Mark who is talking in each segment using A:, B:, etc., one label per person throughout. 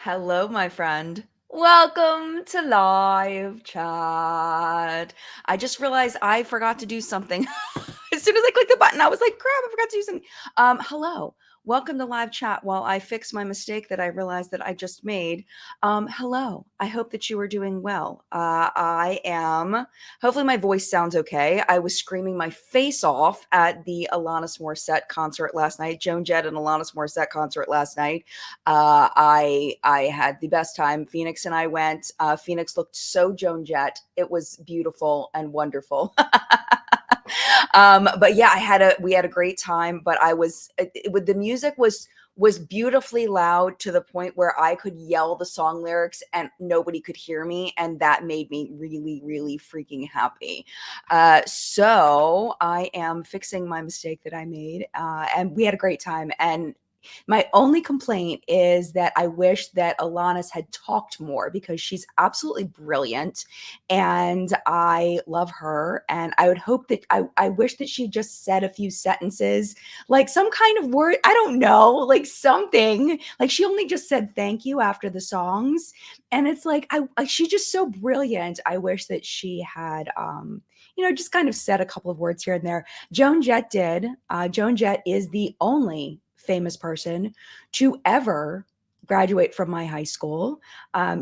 A: Hello, my friend. Welcome to live chat. I just realized I forgot to do something. As soon as I clicked the button, I was like, crap, I forgot to do something. Hello. Welcome to live chat while I fix my mistake that I realized that I just made. Hello. I hope that you are doing well. I am. Hopefully, my voice sounds okay. I was screaming my face off at the Alanis Morissette concert last night, Joan Jett and Alanis Morissette concert last night. I had the best time. Phoenix and I went. Phoenix looked so Joan Jett. It was beautiful and wonderful. But yeah, we had a great time. But the music was beautifully loud to the point where I could yell the song lyrics and nobody could hear me, and that made me really, really freaking happy. So I am fixing my mistake that I made, and we had a great time. And my only complaint is that I wish that Alanis had talked more because she's absolutely brilliant and I love her. And I would hope that I wish that she just said a few sentences, like some kind of word. I don't know, like something. Like she only just said thank you after the songs. And it's like, she's just so brilliant. I wish that she had, just kind of said a couple of words here and there. Joan Jett did. Joan Jett is the only famous person to ever graduate from my high school.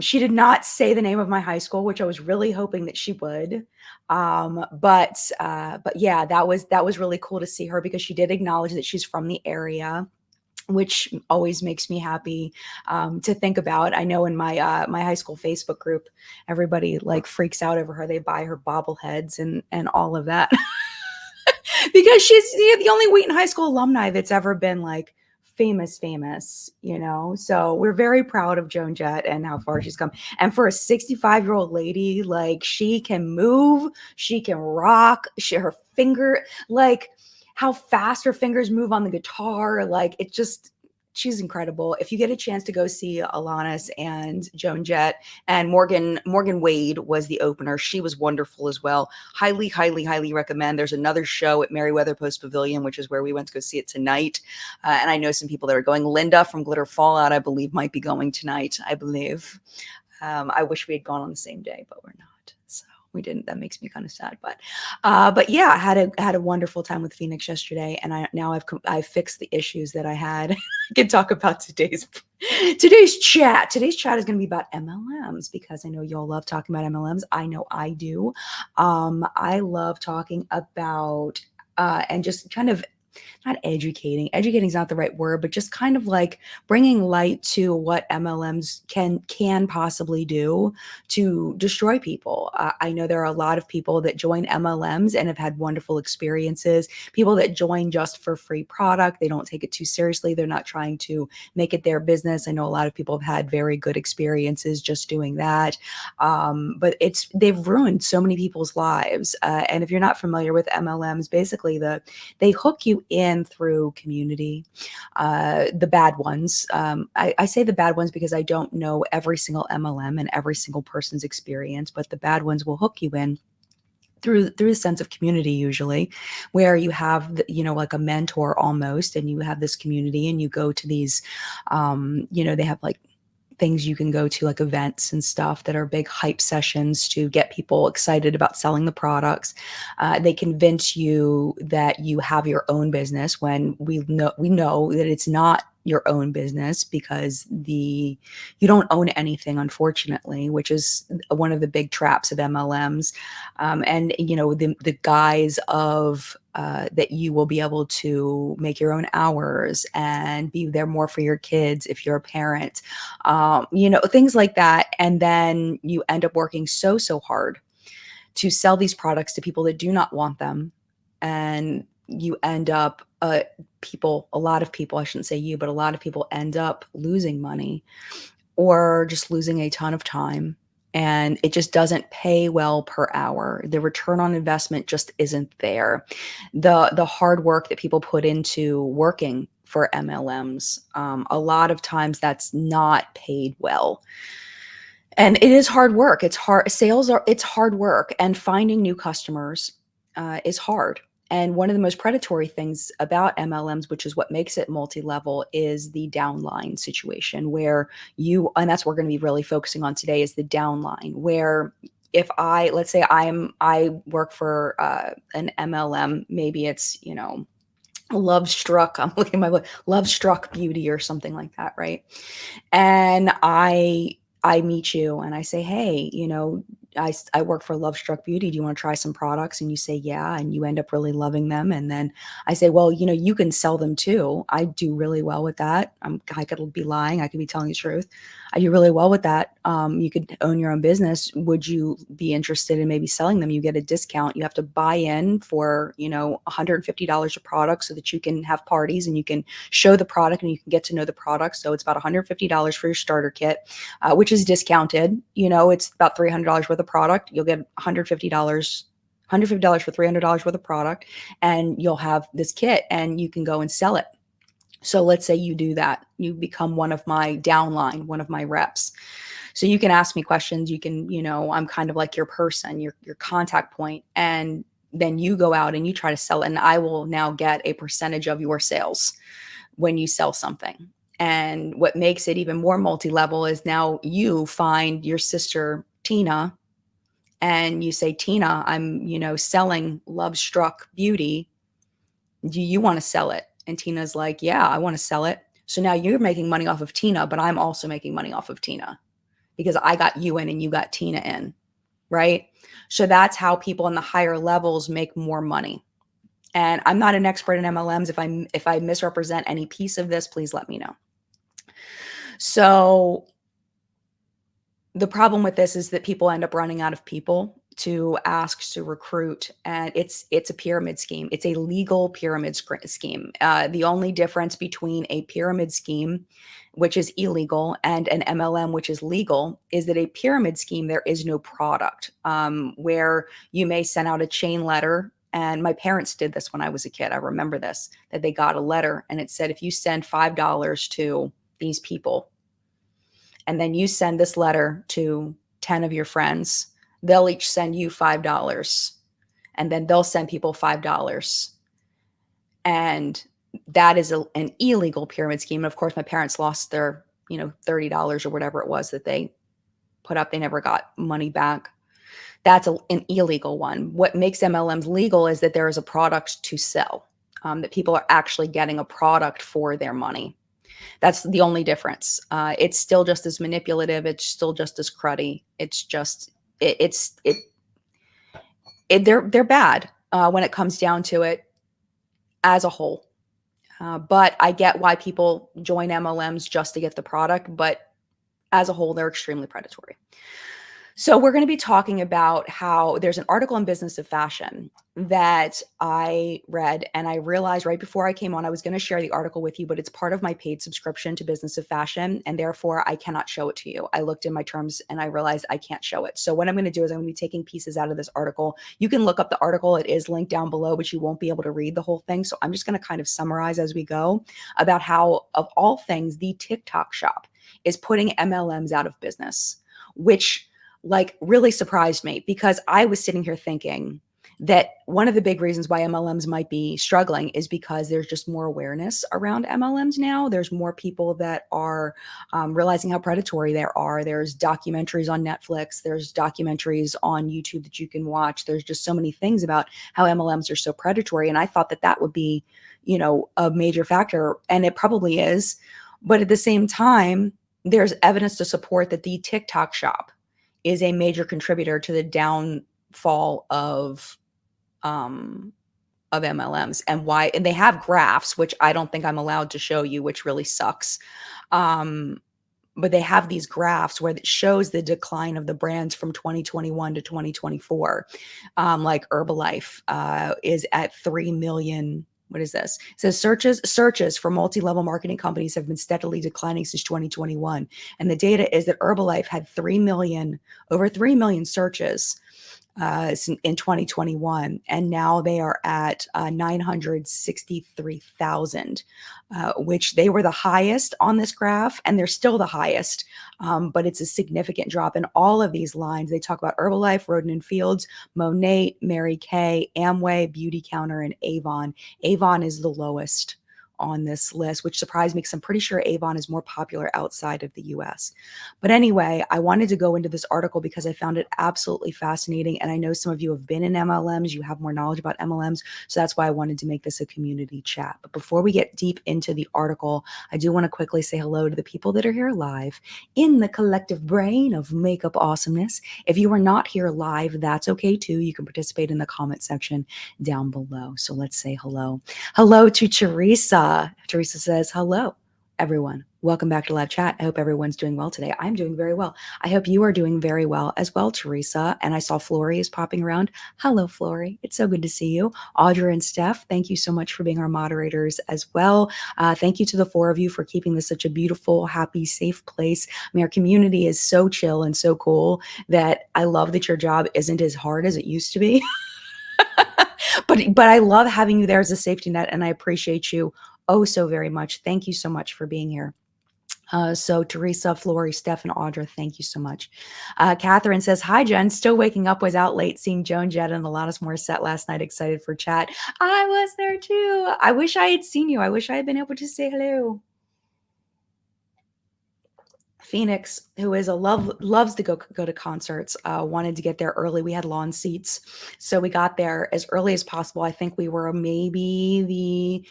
A: She did not say the name of my high school, which I was really hoping that she would. But yeah, that was really cool to see her because she did acknowledge that she's from the area, which always makes me happy to think about. I know in my high school Facebook group, everybody like freaks out over her. They buy her bobbleheads and all of that because she's the only Wheaton High School alumni that's ever been like famous. So we're very proud of Joan Jett and how far she's come. And for a 65-year-old lady, like she can move, she can rock, her finger, like how fast her fingers move on the guitar, like it just she's incredible. If you get a chance to go see Alanis and Joan Jett, and Morgan Wade was the opener, she was wonderful as well. Highly, highly, highly recommend. There's another show at Merriweather Post Pavilion, which is where we went to go see it tonight. And I know some people that are going. Linda from Glitter Fallout, I believe, might be going tonight. I believe. I wish we had gone on the same day, but we're not. So we didn't. That makes me kind of sad. But yeah, I had a wonderful time with Phoenix yesterday, and I've fixed the issues that I had. I can talk about today's chat. Today's chat is going to be about MLMs because I know y'all love talking about MLMs. I know I do. I love talking about and just kind of not educating. Educating is not the right word, but just kind of like bringing light to what MLMs can possibly do to destroy people. I know there are a lot of people that join MLMs and have had wonderful experiences. People that join just for free product, they don't take it too seriously. They're not trying to make it their business. I know a lot of people have had very good experiences just doing that. But they've ruined so many people's lives. And if you're not familiar with MLMs, basically they hook you in through community. The bad ones. I say the bad ones because I don't know every single MLM and every single person's experience, but the bad ones will hook you in through a sense of community, usually, where you have like a mentor almost, and you have this community, and you go to these they have like things you can go to, like events and stuff that are big hype sessions to get people excited about selling the products. They convince you that you have your own business when we know that it's not your own business because you don't own anything, unfortunately, which is one of the big traps of MLMs. And the guise of that you will be able to make your own hours and be there more for your kids if you're a parent, things like that. And then you end up working so hard to sell these products to people that do not want them. And you end up, a lot of people, I shouldn't say you, but a lot of people end up losing money or just losing a ton of time. And it just doesn't pay well per hour. The return on investment just isn't there. The hard work that people put into working for MLMs, a lot of times that's not paid well. And it is hard work. It's hard. It's hard work, and finding new customers is hard. And one of the most predatory things about MLMs, which is what makes it multi-level, is the downline situation where and that's what we're going to be really focusing on today, is the downline, where if let's say I work for an MLM, maybe it's, Love Struck. I'm looking at my Love Struck Beauty or something like that, right? And I meet you and I say, hey, I work for Love Struck Beauty. Do you want to try some products? And you say, yeah. And you end up really loving them. And then I say, well, you can sell them too. I do really well with that. I could be lying. I could be telling the truth. I do really well with that. You could own your own business. Would you be interested in maybe selling them? You get a discount. You have to buy in for, $150 a product so that you can have parties and you can show the product and you can get to know the product. So it's about $150 for your starter kit, which is discounted. It's about $300 worth of product. You'll get $150 for $300 worth of product, and you'll have this kit and you can go and sell it. So let's say you do that. You become one of my downline, one of my reps. So you can ask me questions. You can, I'm kind of like your person, your contact point. And then you go out and you try to sell it. And I will now get a percentage of your sales when you sell something. And what makes it even more multi-level is now you find your sister, Tina, and you say, Tina, I'm, selling Love Struck Beauty. Do you want to sell it? And Tina's like, yeah, I want to sell it. So now you're making money off of Tina, but I'm also making money off of Tina because I got you in and you got Tina in, right? So that's how people in the higher levels make more money. And I'm not an expert in MLMs. If I misrepresent any piece of this, please let me know. So the problem with this is that people end up running out of people to ask to recruit, and it's a pyramid scheme. It's a legal pyramid scheme. The only difference between a pyramid scheme, which is illegal, and an MLM, which is legal, is that a pyramid scheme, there is no product, where you may send out a chain letter. And my parents did this when I was a kid. I remember this, that they got a letter and it said, if you send $5 to these people, and then you send this letter to 10 of your friends, they'll each send you $5, and then they'll send people $5. And that is an illegal pyramid scheme. And of course, my parents lost their, $30 or whatever it was that they put up. They never got money back. That's an illegal one. What makes MLMs legal is that there is a product to sell, that people are actually getting a product for their money. That's the only difference. It's still just as manipulative. It's still just as cruddy. It's just, they're bad when it comes down to it as a whole. But I get why people join MLMs just to get the product, but as a whole, they're extremely predatory. So we're going to be talking about how there's an article in Business of Fashion that I read, and I realized right before I came on, I was going to share the article with you, but it's part of my paid subscription to Business of Fashion, and therefore I cannot show it to you. I looked in my terms and I realized I can't show it. So what I'm going to do is I'm going to be taking pieces out of this article. You can look up the article. It is linked down below, but you won't be able to read the whole thing. So I'm just going to kind of summarize as we go about how, of all things, the TikTok shop is putting MLMs out of business, which really surprised me, because I was sitting here thinking that one of the big reasons why MLMs might be struggling is because there's just more awareness around MLMs now. There's more people that are realizing how predatory they are. There's documentaries on Netflix. There's documentaries on YouTube that you can watch. There's just so many things about how MLMs are so predatory. And I thought that would be, a major factor, and it probably is. But at the same time, there's evidence to support that the TikTok shop is a major contributor to the downfall of MLMs, and why. And they have graphs, which I don't think I'm allowed to show you, which really sucks. But they have these graphs where it shows the decline of the brands from 2021 to 2024. Like Herbalife is at 3 million. What is this? It says searches for multi-level marketing companies have been steadily declining since 2021. And the data is that Herbalife had over 3 million searches in 2021, and now they are at 963,000, which they were the highest on this graph, and they're still the highest, but it's a significant drop in all of these lines. They talk about Herbalife, Roden and Fields, Monat, Mary Kay, Amway, Beauty Counter, and Avon. Avon is the lowest on this list, which surprised me because I'm pretty sure Avon is more popular outside of the US. But anyway, I wanted to go into this article because I found it absolutely fascinating. And I know some of you have been in MLMs, you have more knowledge about MLMs. So that's why I wanted to make this a community chat. But before we get deep into the article, I do want to quickly say hello to the people that are here live in the collective brain of makeup awesomeness. If you are not here live, that's okay too. You can participate in the comment section down below. So let's say hello. Hello to Teresa. Teresa says, hello, everyone. Welcome back to live chat. I hope everyone's doing well today. I'm doing very well. I hope you are doing very well as well, Teresa. And I saw Flory is popping around. Hello, Flory. It's so good to see you. Audra and Steph, thank you so much for being our moderators as well. Thank you to the four of you for keeping this such a beautiful, happy, safe place. I mean, our community is so chill and so cool that I love that your job isn't as hard as it used to be. But I love having you there as a safety net, and I appreciate you oh so very much. Thank you so much for being here. So Teresa, Flory, Steph, and Audra, thank you so much. Catherine says, hi, Jen. Still waking up, was out late, seeing Joan Jett and Alanis Morissette last night. Excited for chat. I was there too. I wish I had seen you. I wish I had been able to say hello. Phoenix, who is loves to go to concerts, wanted to get there early. We had lawn seats, so we got there as early as possible. I think we were maybe the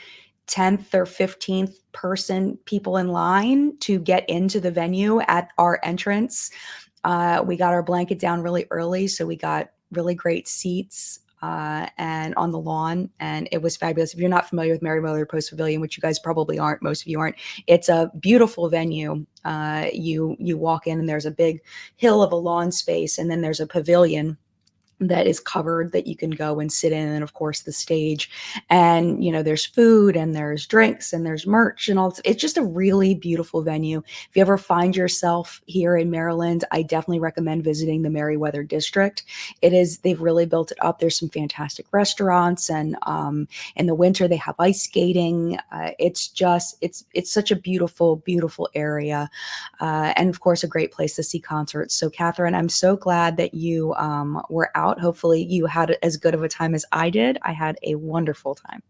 A: 10th or 15th people in line to get into the venue at our entrance. We got our blanket down really early, so we got really great seats and on the lawn, and it was fabulous. If you're not familiar with Mary Miller Post Pavilion, which you guys probably aren't, most of you aren't, it's a beautiful venue. You walk in and there's a big hill of a lawn space, and then there's a pavilion that is covered that you can go and sit in, and of course the stage, and there's food and there's drinks and there's merch and all. It's just a really beautiful venue. If you ever find yourself here in Maryland, I definitely recommend visiting the Meriwether District. They've really built it up. There's some fantastic restaurants, and in the winter they have ice skating. It's such a beautiful area, and of course a great place to see concerts. So Catherine, I'm so glad that you were out. Hopefully you had as good of a time as I did. I had a wonderful time.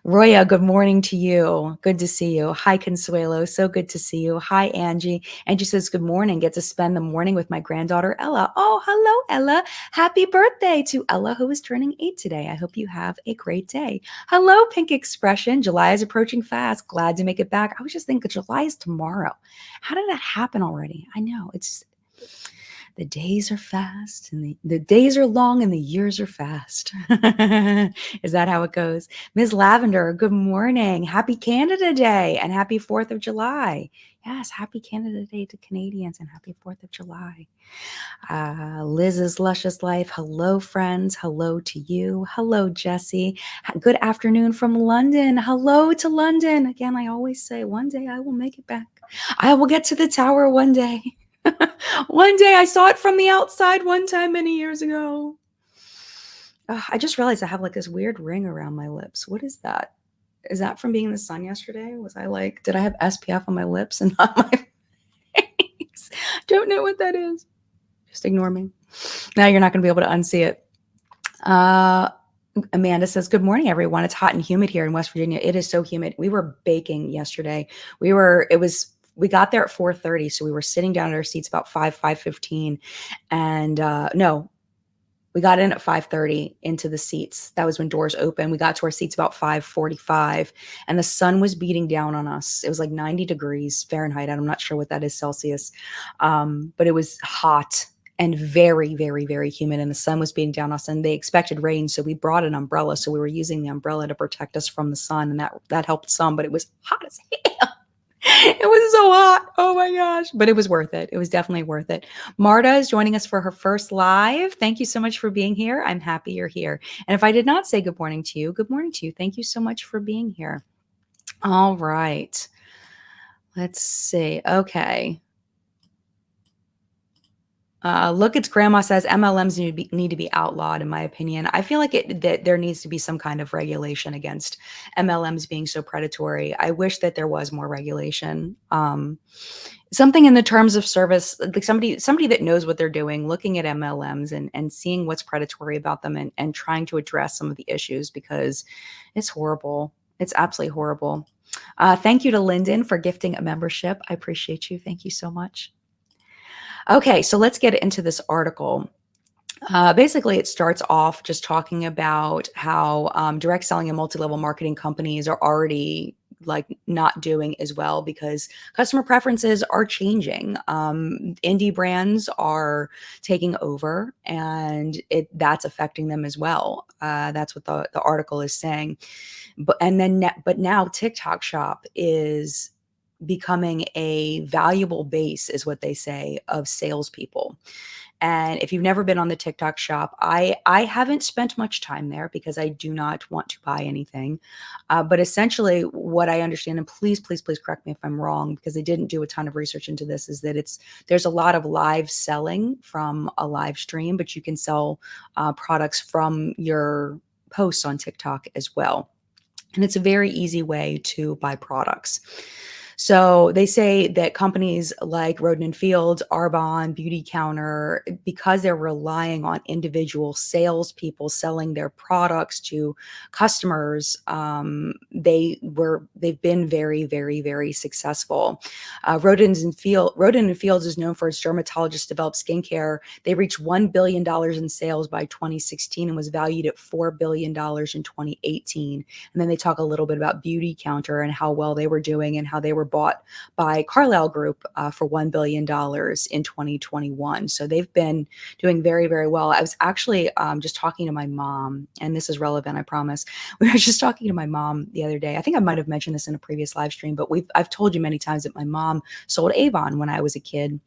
A: Roya, good morning to you. Good to see you. Hi, Consuelo. So good to see you. Hi, Angie. Angie says, good morning. Get to spend the morning with my granddaughter, Ella. Oh, hello, Ella. Happy birthday to Ella, who is turning 8 today. I hope you have a great day. Hello, Pink Expression. July is approaching fast. Glad to make it back. I was just thinking July is tomorrow. How did that happen already? I know. The days are fast, and the days are long, and the years are fast. Is that how it goes? Ms. Lavender, good morning. Happy Canada Day and happy 4th of July. Yes, happy Canada Day to Canadians and happy 4th of July. Liz's Luscious Life. Hello, friends. Hello to you. Hello, Jesse. Good afternoon from London. Hello to London. Again, I always say one day I will make it back. I will get to the tower one day. One day I saw it from the outside one time many years ago. I just realized I have like this weird ring around my lips. What is that? Is that from being in the sun yesterday? Did I have SPF on my lips and not my face? Don't know what that is. Just ignore me. Now you're not going to be able to unsee it. Amanda says, good morning, everyone. It's hot and humid here in West Virginia. It is so humid. We were baking yesterday. We got there at 4:30, so we were sitting down at our seats about 5:15, and no, we got in at 5:30 into the seats. That was when doors opened. We got to our seats about 5:45, and the sun was beating down on us. It was like 90 degrees Fahrenheit. I'm not sure what that is Celsius, but it was hot and very, very, very humid, and the sun was beating down on us, and they expected rain, so we brought an umbrella, so we were using the umbrella to protect us from the sun, and that helped some, but it was hot as hell. It was so hot. Oh my gosh. But it was worth it. It was definitely worth it. Marta is joining us for her first live. Thank you so much for being here. I'm happy you're here. And if I did not say good morning to you, good morning to you. Thank you so much for being here. All right. Let's see. Okay. Look, it's grandma says MLMs need to be outlawed, in my opinion. I feel like that there needs to be some kind of regulation against MLMs being so predatory. I wish that there was more regulation. Something in the terms of service, like somebody that knows what they're doing, looking at MLMs and seeing what's predatory about them and trying to address some of the issues, because it's horrible. It's absolutely horrible. Thank you to Lyndon for gifting a membership. I appreciate you. Thank you so much. Okay, so let's get into this article. Basically, it starts off just talking about how direct selling and multi-level marketing companies are already like not doing as well because customer preferences are changing. Indie brands are taking over, and that's affecting them as well. That's what the article is saying. But now TikTok Shop is becoming a valuable base, is what they say, of salespeople. And if you've never been on the TikTok Shop, I haven't spent much time there because I do not want to buy anything. But essentially, what I understand, and please correct me if I'm wrong, because I didn't do a ton of research into this, is that there's a lot of live selling from a live stream, but you can sell products from your posts on TikTok as well. And it's a very easy way to buy products. So they say that companies like Roden and Fields, Arbonne, Beauty Counter, because they're relying on individual salespeople selling their products to customers, they've been very successful. Roden and Fields is known for its dermatologist-developed skincare. They reached $1 billion in sales by 2016 and was valued at $4 billion in 2018. And then they talk a little bit about Beauty Counter and how well they were doing and how they were bought by Carlyle Group for $1 billion in 2021. So they've been doing very well. I was actually just talking to my mom, and this is relevant, I promise. We were just talking to my mom the other day. I think I might have mentioned this in a previous live stream, but I've told you many times that my mom sold Avon when I was a kid,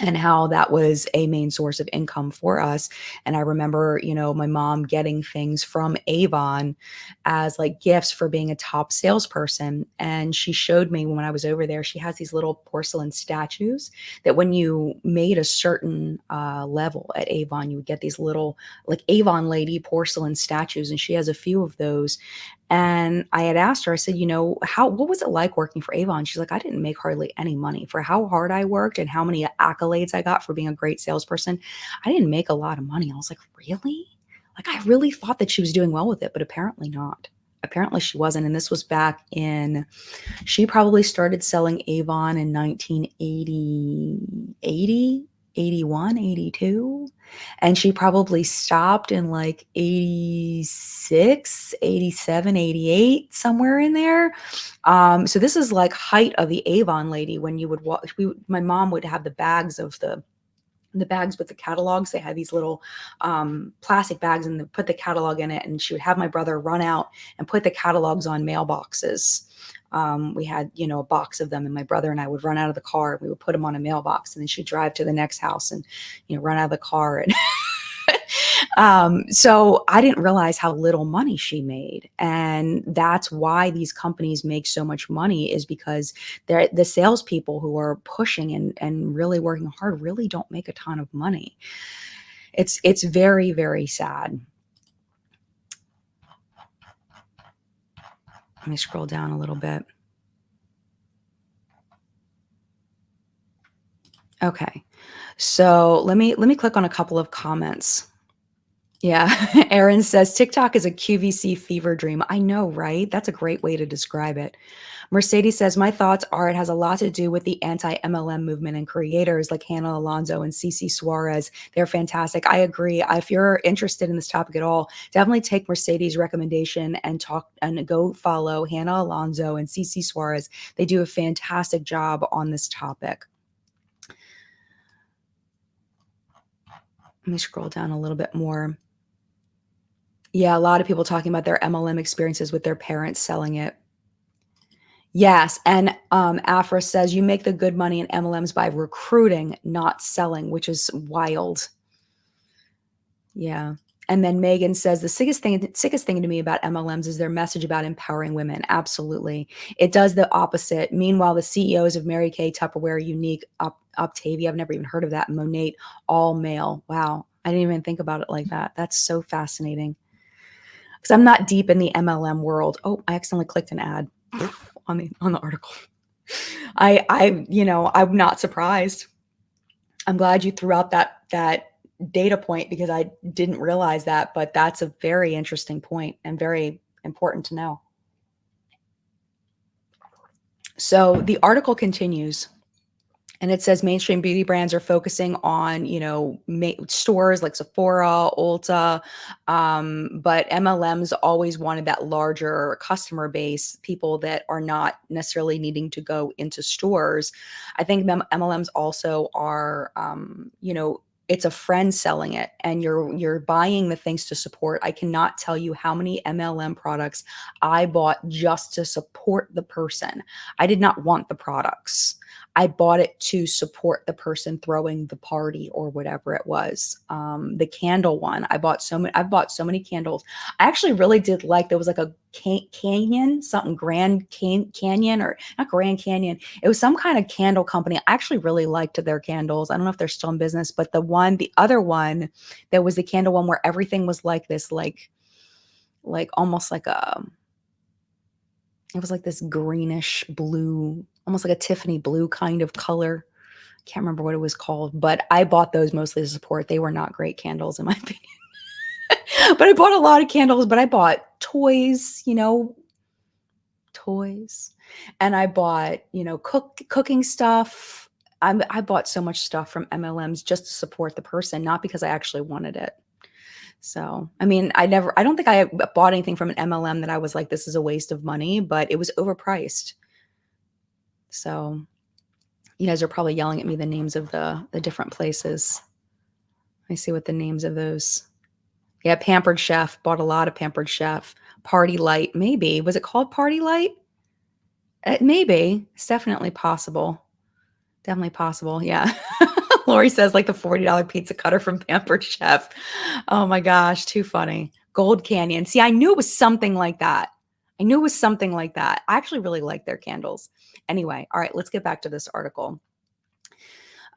A: and how that was a main source of income for us. And I remember, my mom getting things from Avon as like gifts for being a top salesperson. And she showed me when I was over there, she has these little porcelain statues that when you made a certain level at Avon, you would get these little like Avon lady porcelain statues. And she has a few of those. And I had asked her, I said, what was it like working for Avon? She's like, I didn't make hardly any money for how hard I worked and how many accolades I got for being a great salesperson. I didn't make a lot of money. I was like, really? Like, I really thought that she was doing well with it, but apparently not. Apparently she wasn't. And this was back in, she probably started selling Avon in 1980, 81, 82. And she probably stopped in like 86, 87, 88, somewhere in there. So this is like height of the Avon lady when you would walk. My mom would have the bags with the catalogs. They had these little plastic bags and they put the catalog in it. And she would have my brother run out and put the catalogs on mailboxes. We had, a box of them, and my brother and I would run out of the car. And we would put them on a mailbox, and then she'd drive to the next house and, run out of the car. And so I didn't realize how little money she made. And that's why these companies make so much money, is because the salespeople who are pushing and really working hard really don't make a ton of money. It's very sad. Let me scroll down a little bit. Okay. So let me click on a couple of comments. Yeah. Aaron says TikTok is a QVC fever dream. I know, right? That's a great way to describe it. Mercedes says, my thoughts are it has a lot to do with the anti-MLM movement and creators like Hannah Alonso and Cece Suarez. They're fantastic. I agree. If you're interested in this topic at all, definitely take Mercedes' recommendation and go follow Hannah Alonso and Cece Suarez. They do a fantastic job on this topic. Let me scroll down a little bit more. Yeah, a lot of people talking about their MLM experiences with their parents selling it. Yes, and Afra says you make the good money in MLMs by recruiting, not selling, which is wild. Yeah. And then Megan says the sickest thing to me about MLMs is their message about empowering women. Absolutely. It does the opposite. Meanwhile, the CEOs of Mary Kay, Tupperware, Unique, Optavia, I've never even heard of that, Monate, all male. Wow. I didn't even think about it like that. That's so fascinating. Because I'm not deep in the MLM world. Oh, I accidentally clicked an ad on the article. I'm not surprised. I'm glad you threw out that data point because I didn't realize that, but that's a very interesting point and very important to know. So the article continues. And it says mainstream beauty brands are focusing on, stores like Sephora, Ulta, but MLMs always wanted that larger customer base, people that are not necessarily needing to go into stores. I think MLMs also are, it's a friend selling it, and you're buying the things to support. I cannot tell you how many MLM products I bought just to support the person. I did not want the products. I bought it to support the person throwing the party or whatever it was. The candle one, I've bought so many candles. I actually really did like, there was like a Canyon, something Grand Canyon, or not Grand Canyon. It was some kind of candle company. I actually really liked their candles. I don't know if they're still in business, but the other one, there was the candle one where everything was like this, like almost like it was like this greenish blue, almost like a Tiffany blue kind of color. Can't remember what it was called, but I bought those mostly to support. They were not great candles in my opinion. But I bought a lot of candles, but I bought toys, toys. And I bought, cooking stuff. I bought so much stuff from MLMs just to support the person, not because I actually wanted it. So, I mean, I don't think I bought anything from an MLM that I was like, this is a waste of money, but it was overpriced. So you guys are probably yelling at me the names of the different places. Let me see what the names of those. Yeah, Pampered Chef, bought a lot of Pampered Chef. Party Light, maybe. Was it called Party Light? Maybe. It's definitely possible. Definitely possible. Yeah. Lori says like the $40 pizza cutter from Pampered Chef. Oh my gosh, too funny. Gold Canyon. See, I knew it was something like that. I actually really like their candles. Anyway, all right, let's get back to this article.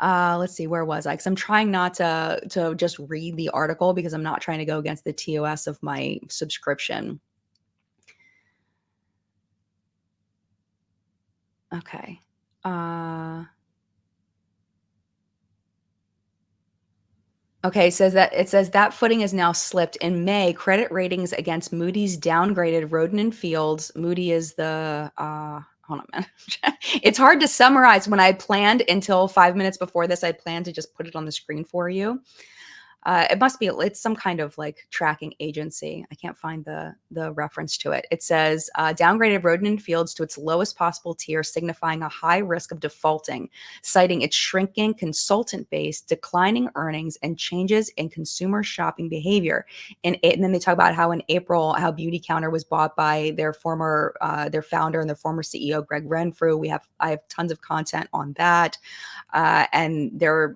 A: Let's see, where was I? Because I'm trying not to just read the article because I'm not trying to go against the TOS of my subscription. Okay. Okay, it says that footing is now slipped. In May, credit ratings against Moody's downgraded Roden and Fields. Moody is the hold on a minute. It's hard to summarize. When I planned until 5 minutes before this, I planned to just put it on the screen for you. It's some kind of like tracking agency. I can't find the reference to it. It says downgraded Roden and Fields to its lowest possible tier, signifying a high risk of defaulting, citing its shrinking consultant base, declining earnings, and changes in consumer shopping behavior. And then they talk about how in April, how Beauty Counter was bought by their founder and their former CEO, Greg Renfrew. I have tons of content on that, and they're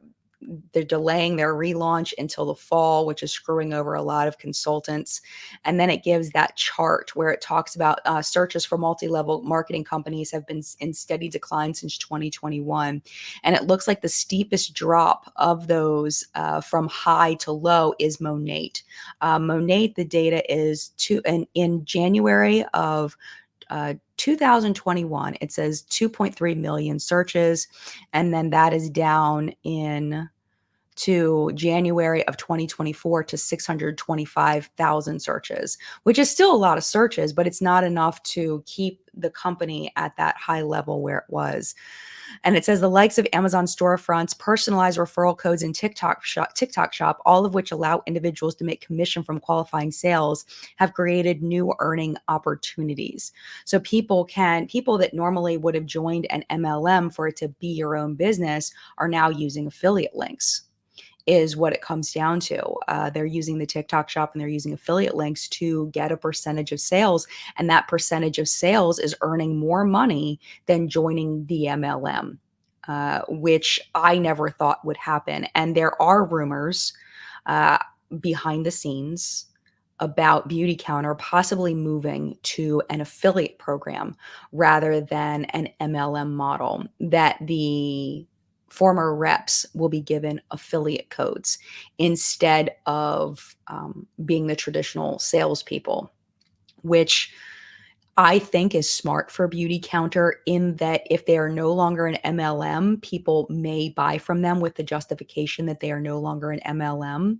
A: delaying their relaunch until the fall, which is screwing over a lot of consultants. And then it gives that chart where it talks about searches for multi-level marketing companies have been in steady decline since 2021. And it looks like the steepest drop of those from high to low is Monate. Monate, the data is in January of 2021, it says 2.3 million searches. And then that is down to January of 2024 to 625,000 searches, which is still a lot of searches, but it's not enough to keep the company at that high level where it was. And it says the likes of Amazon storefronts, personalized referral codes, and TikTok shop, all of which allow individuals to make commission from qualifying sales, have created new earning opportunities. So people that normally would have joined an MLM for it to be your own business are now using affiliate links, is what it comes down to. They're using the TikTok shop and they're using affiliate links to get a percentage of sales. And that percentage of sales is earning more money than joining the MLM, which I never thought would happen. And there are rumors. behind the scenes about Beautycounter possibly moving to an affiliate program rather than an MLM model, that the former reps will be given affiliate codes instead of being the traditional salespeople, which I think is smart for Beautycounter, in that if they are no longer an MLM, people may buy from them with the justification that they are no longer an MLM.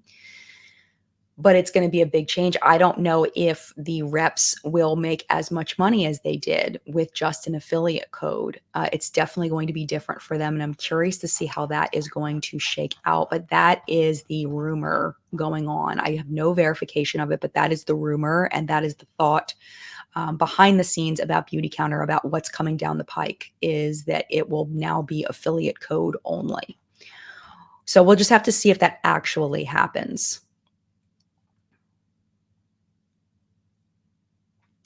A: But it's going to be a big change. I don't know if the reps will make as much money as they did with just an affiliate code. It's definitely going to be different for them, and I'm curious to see how that is going to shake out. But that is the rumor going on. I have no verification of it, but that is the rumor, and that is the thought behind the scenes about Beautycounter, about what's coming down the pike, is that it will now be affiliate code only. So we'll just have to see if that actually happens.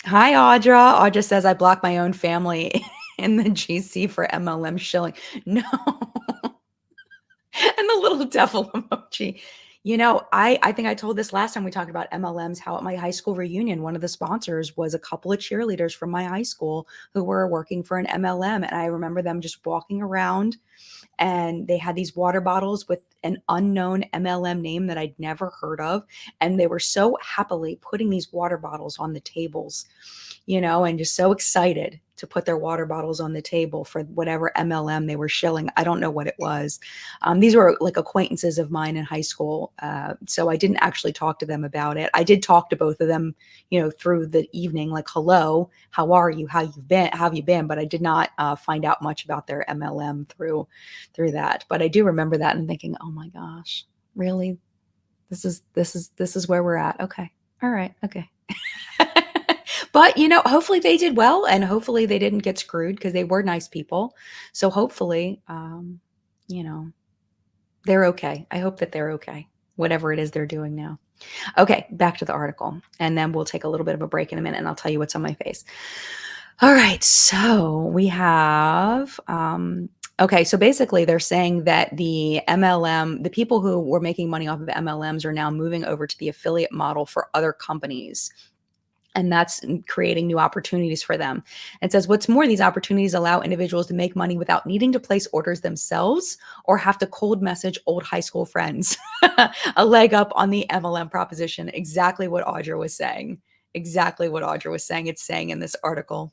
A: Hi, Audra. Audra says, I blocked my own family in the GC for MLM shilling. No. And the little devil emoji. You know, I think I told this last time we talked about MLMs, how at my high school reunion, one of the sponsors was a couple of cheerleaders from my high school who were working for an MLM. And I remember them just walking around, and they had these water bottles with an unknown MLM name that I'd never heard of. And they were so happily putting these water bottles on the tables, and just so excited to put their water bottles on the table for whatever MLM they were shilling. I don't know what it was. These were like acquaintances of mine in high school. So I didn't actually talk to them about it. I did talk to both of them, through the evening, like, hello, how are you? How have you been? But I did not find out much about their MLM through that. But I do remember that and thinking, oh my gosh, really? This is where we're at. Okay. All right. Okay. But, hopefully they did well, and hopefully they didn't get screwed, because they were nice people. So hopefully, they're okay. I hope that they're okay, whatever it is they're doing now. Okay, back to the article, and then we'll take a little bit of a break in a minute, and I'll tell you what's on my face. All right, so we have, okay, so basically they're saying that the people who were making money off of MLMs are now moving over to the affiliate model for other companies. And that's creating new opportunities for them. It says, what's more, these opportunities allow individuals to make money without needing to place orders themselves or have to cold message old high school friends. A leg up on the MLM proposition. Exactly what Audra was saying. Exactly what Audra was saying. It's saying in this article.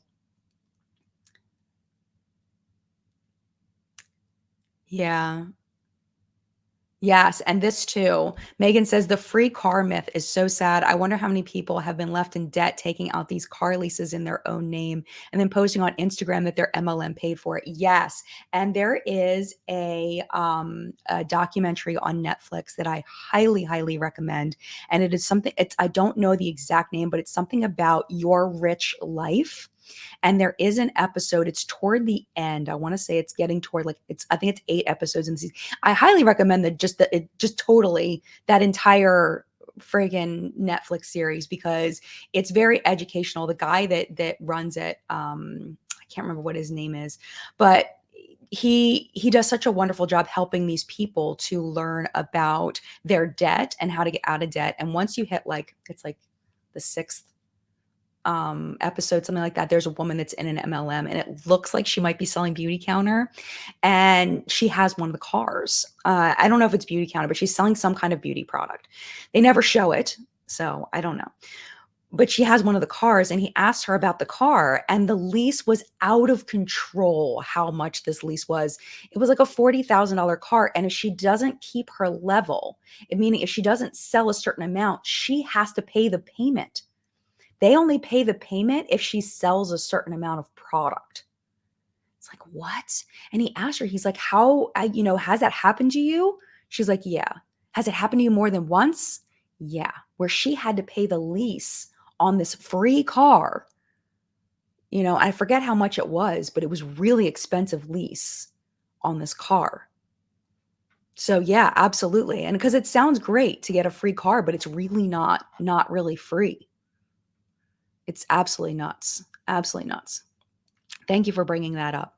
A: Yeah. Yes, and this too. Megan says the free car myth is so sad. I wonder how many people have been left in debt taking out these car leases in their own name and then posting on Instagram that their MLM paid for it. Yes, and there is a documentary on Netflix that I highly, highly recommend, and it is something. I don't know the exact name, but it's something about your rich life. And there is an episode, it's toward the end. I want to say it's getting toward, like, I think it's 8 episodes in the season. I highly recommend just totally that entire friggin' Netflix series, because it's very educational. The guy that runs it, I can't remember what his name is, but he does such a wonderful job helping these people to learn about their debt and how to get out of debt. And once you hit, like, it's like the 6th episode, something like that, there's a woman that's in an MLM, and it looks like she might be selling Beautycounter, and she has one of the cars. I don't know if it's Beautycounter, but she's selling some kind of beauty product. They never show it, so I don't know. But she has one of the cars, and he asked her about the car, and the lease was out of control. How much this lease was? It was like a $40,000 car, and if she doesn't keep her level, meaning if she doesn't sell a certain amount, she has to pay the payment. They only pay the payment if she sells a certain amount of product. It's like, what? And he asked her, he's like, has that happened to you? She's like, yeah. Has it happened to you more than once? Yeah. Where she had to pay the lease on this free car. I forget how much it was, but it was really expensive lease on this car. So yeah, absolutely. And because it sounds great to get a free car, but it's really not really free. It's absolutely nuts. Absolutely nuts. Thank you for bringing that up.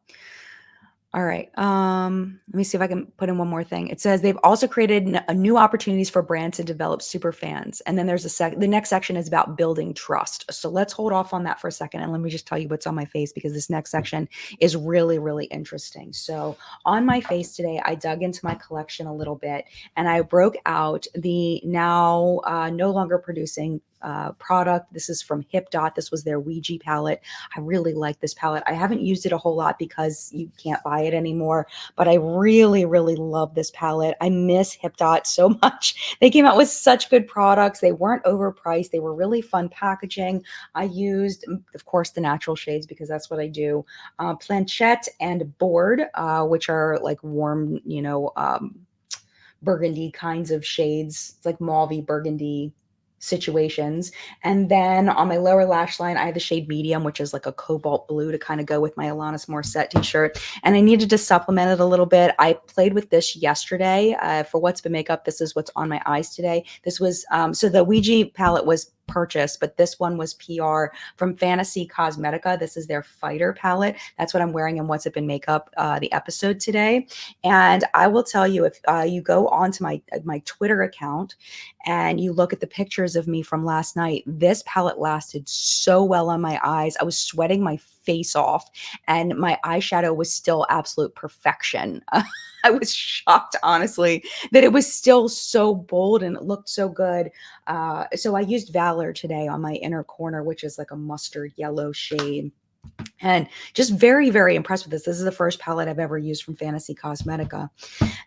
A: All right. Let me see if I can put in one more thing. It says they've also created new opportunities for brands to develop super fans. And then there's the next section is about building trust. So let's hold off on that for a second. And let me just tell you what's on my face, because this next section is really, really interesting. So on my face today, I dug into my collection a little bit and I broke out the now no longer producing product. This is from Hip Dot. This was their Ouija palette. I really like this palette. I haven't used it a whole lot because you can't buy it anymore, but I really, really love this palette. I miss Hip Dot so much. They came out with such good products. They weren't overpriced. They were really fun packaging. I used, of course, the natural shades because that's what I do. Planchette and Board, which are like warm, burgundy kinds of shades. It's like mauvey burgundy situations. And then on my lower lash line, I have the shade medium, which is like a cobalt blue to kind of go with my Alanis Morissette t-shirt. And I needed to supplement it a little bit. I played with this yesterday for What's Been Makeup. This is what's on my eyes today. This was, so the Ouija palette was purchased, but this one was PR from Fantasy Cosmetica. This is their Fighter palette. That's what I'm wearing in What's It Been Makeup, the episode today. And I will tell you, if you go onto my Twitter account and you look at the pictures of me from last night, this palette lasted so well on my eyes. I was sweating my face off and my eyeshadow was still absolute perfection. I was shocked, honestly, that it was still so bold and it looked so good. So I used Valor today on my inner corner, which is like a mustard yellow shade. And just very, very impressed with this. This is the first palette I've ever used from Fantasy Cosmetica.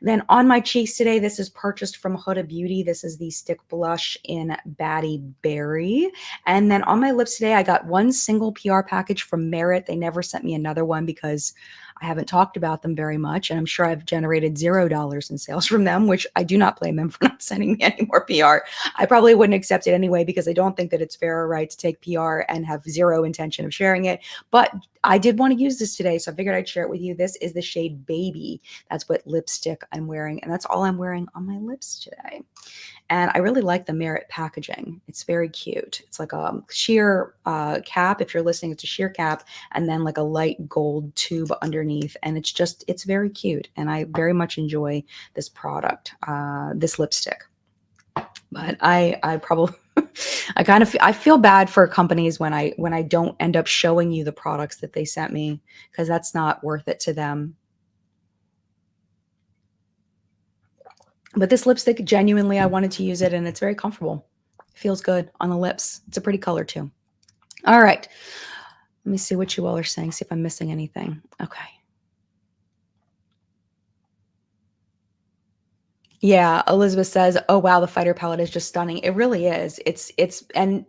A: Then on my cheeks today, this is purchased from Huda Beauty. This is the stick blush in Batty Berry. And then on my lips today, I got one single PR package from Merit. They never sent me another one because I haven't talked about them very much. And I'm sure I've generated $0 in sales from them, which I do not blame them for not sending me any more PR. I probably wouldn't accept it anyway because I don't think that it's fair or right to take PR and have zero intention of sharing it. But I did want to use this today, so I figured I'd share it with you. This is the shade Baby. That's what lipstick I'm wearing, and that's all I'm wearing on my lips today. And I really like the Merit packaging. It's very cute. It's like a sheer cap. If you're listening, it's a sheer cap, and then like a light gold tube underneath. And it's very cute. And I very much enjoy this product, this lipstick. But I probably I feel bad for companies when I don't end up showing you the products that they sent me, because that's not worth it to them. But this lipstick, genuinely, I wanted to use it, and it's very comfortable. It feels good on the lips. It's a pretty color too. All right. Let me see what you all are saying, see if I'm missing anything. Okay. Yeah, Elizabeth says, "Oh wow, the Fighter palette is just stunning." It really is. And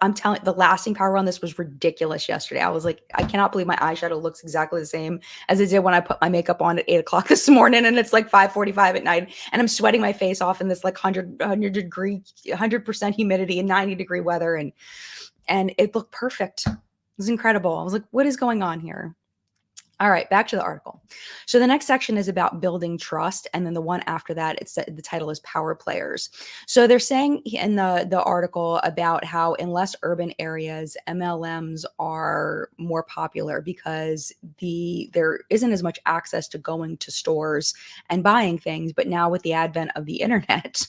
A: I'm telling, the lasting power on this was ridiculous yesterday. I was like, I cannot believe my eyeshadow looks exactly the same as it did when I put my makeup on at 8 o'clock this morning, and it's like 5:45 at night, and I'm sweating my face off in this like 100% humidity and 90-degree weather, and it looked perfect. It was incredible. I was like, what is going on here? All right, back to the article. So the next section is about building trust, and then the one after that, the title is Power Players. So they're saying in the article about how in less urban areas, MLMs are more popular because there isn't as much access to going to stores and buying things. But now with the advent of the internet,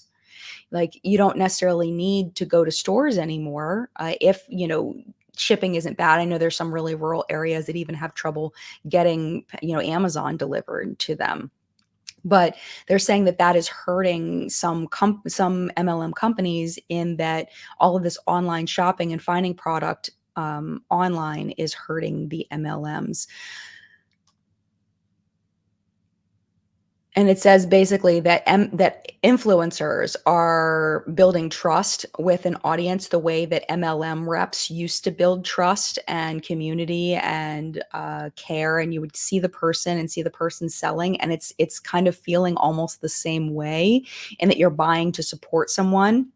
A: like you don't necessarily need to go to stores anymore. If shipping isn't bad. I know there's some really rural areas that even have trouble getting, Amazon delivered to them. But they're saying that is hurting some MLM companies, in that all of this online shopping and finding product online is hurting the MLMs. And it says basically that that influencers are building trust with an audience the way that MLM reps used to build trust and community and care. And you would see the person and see the person selling, and it's kind of feeling almost the same way, in that you're buying to support someone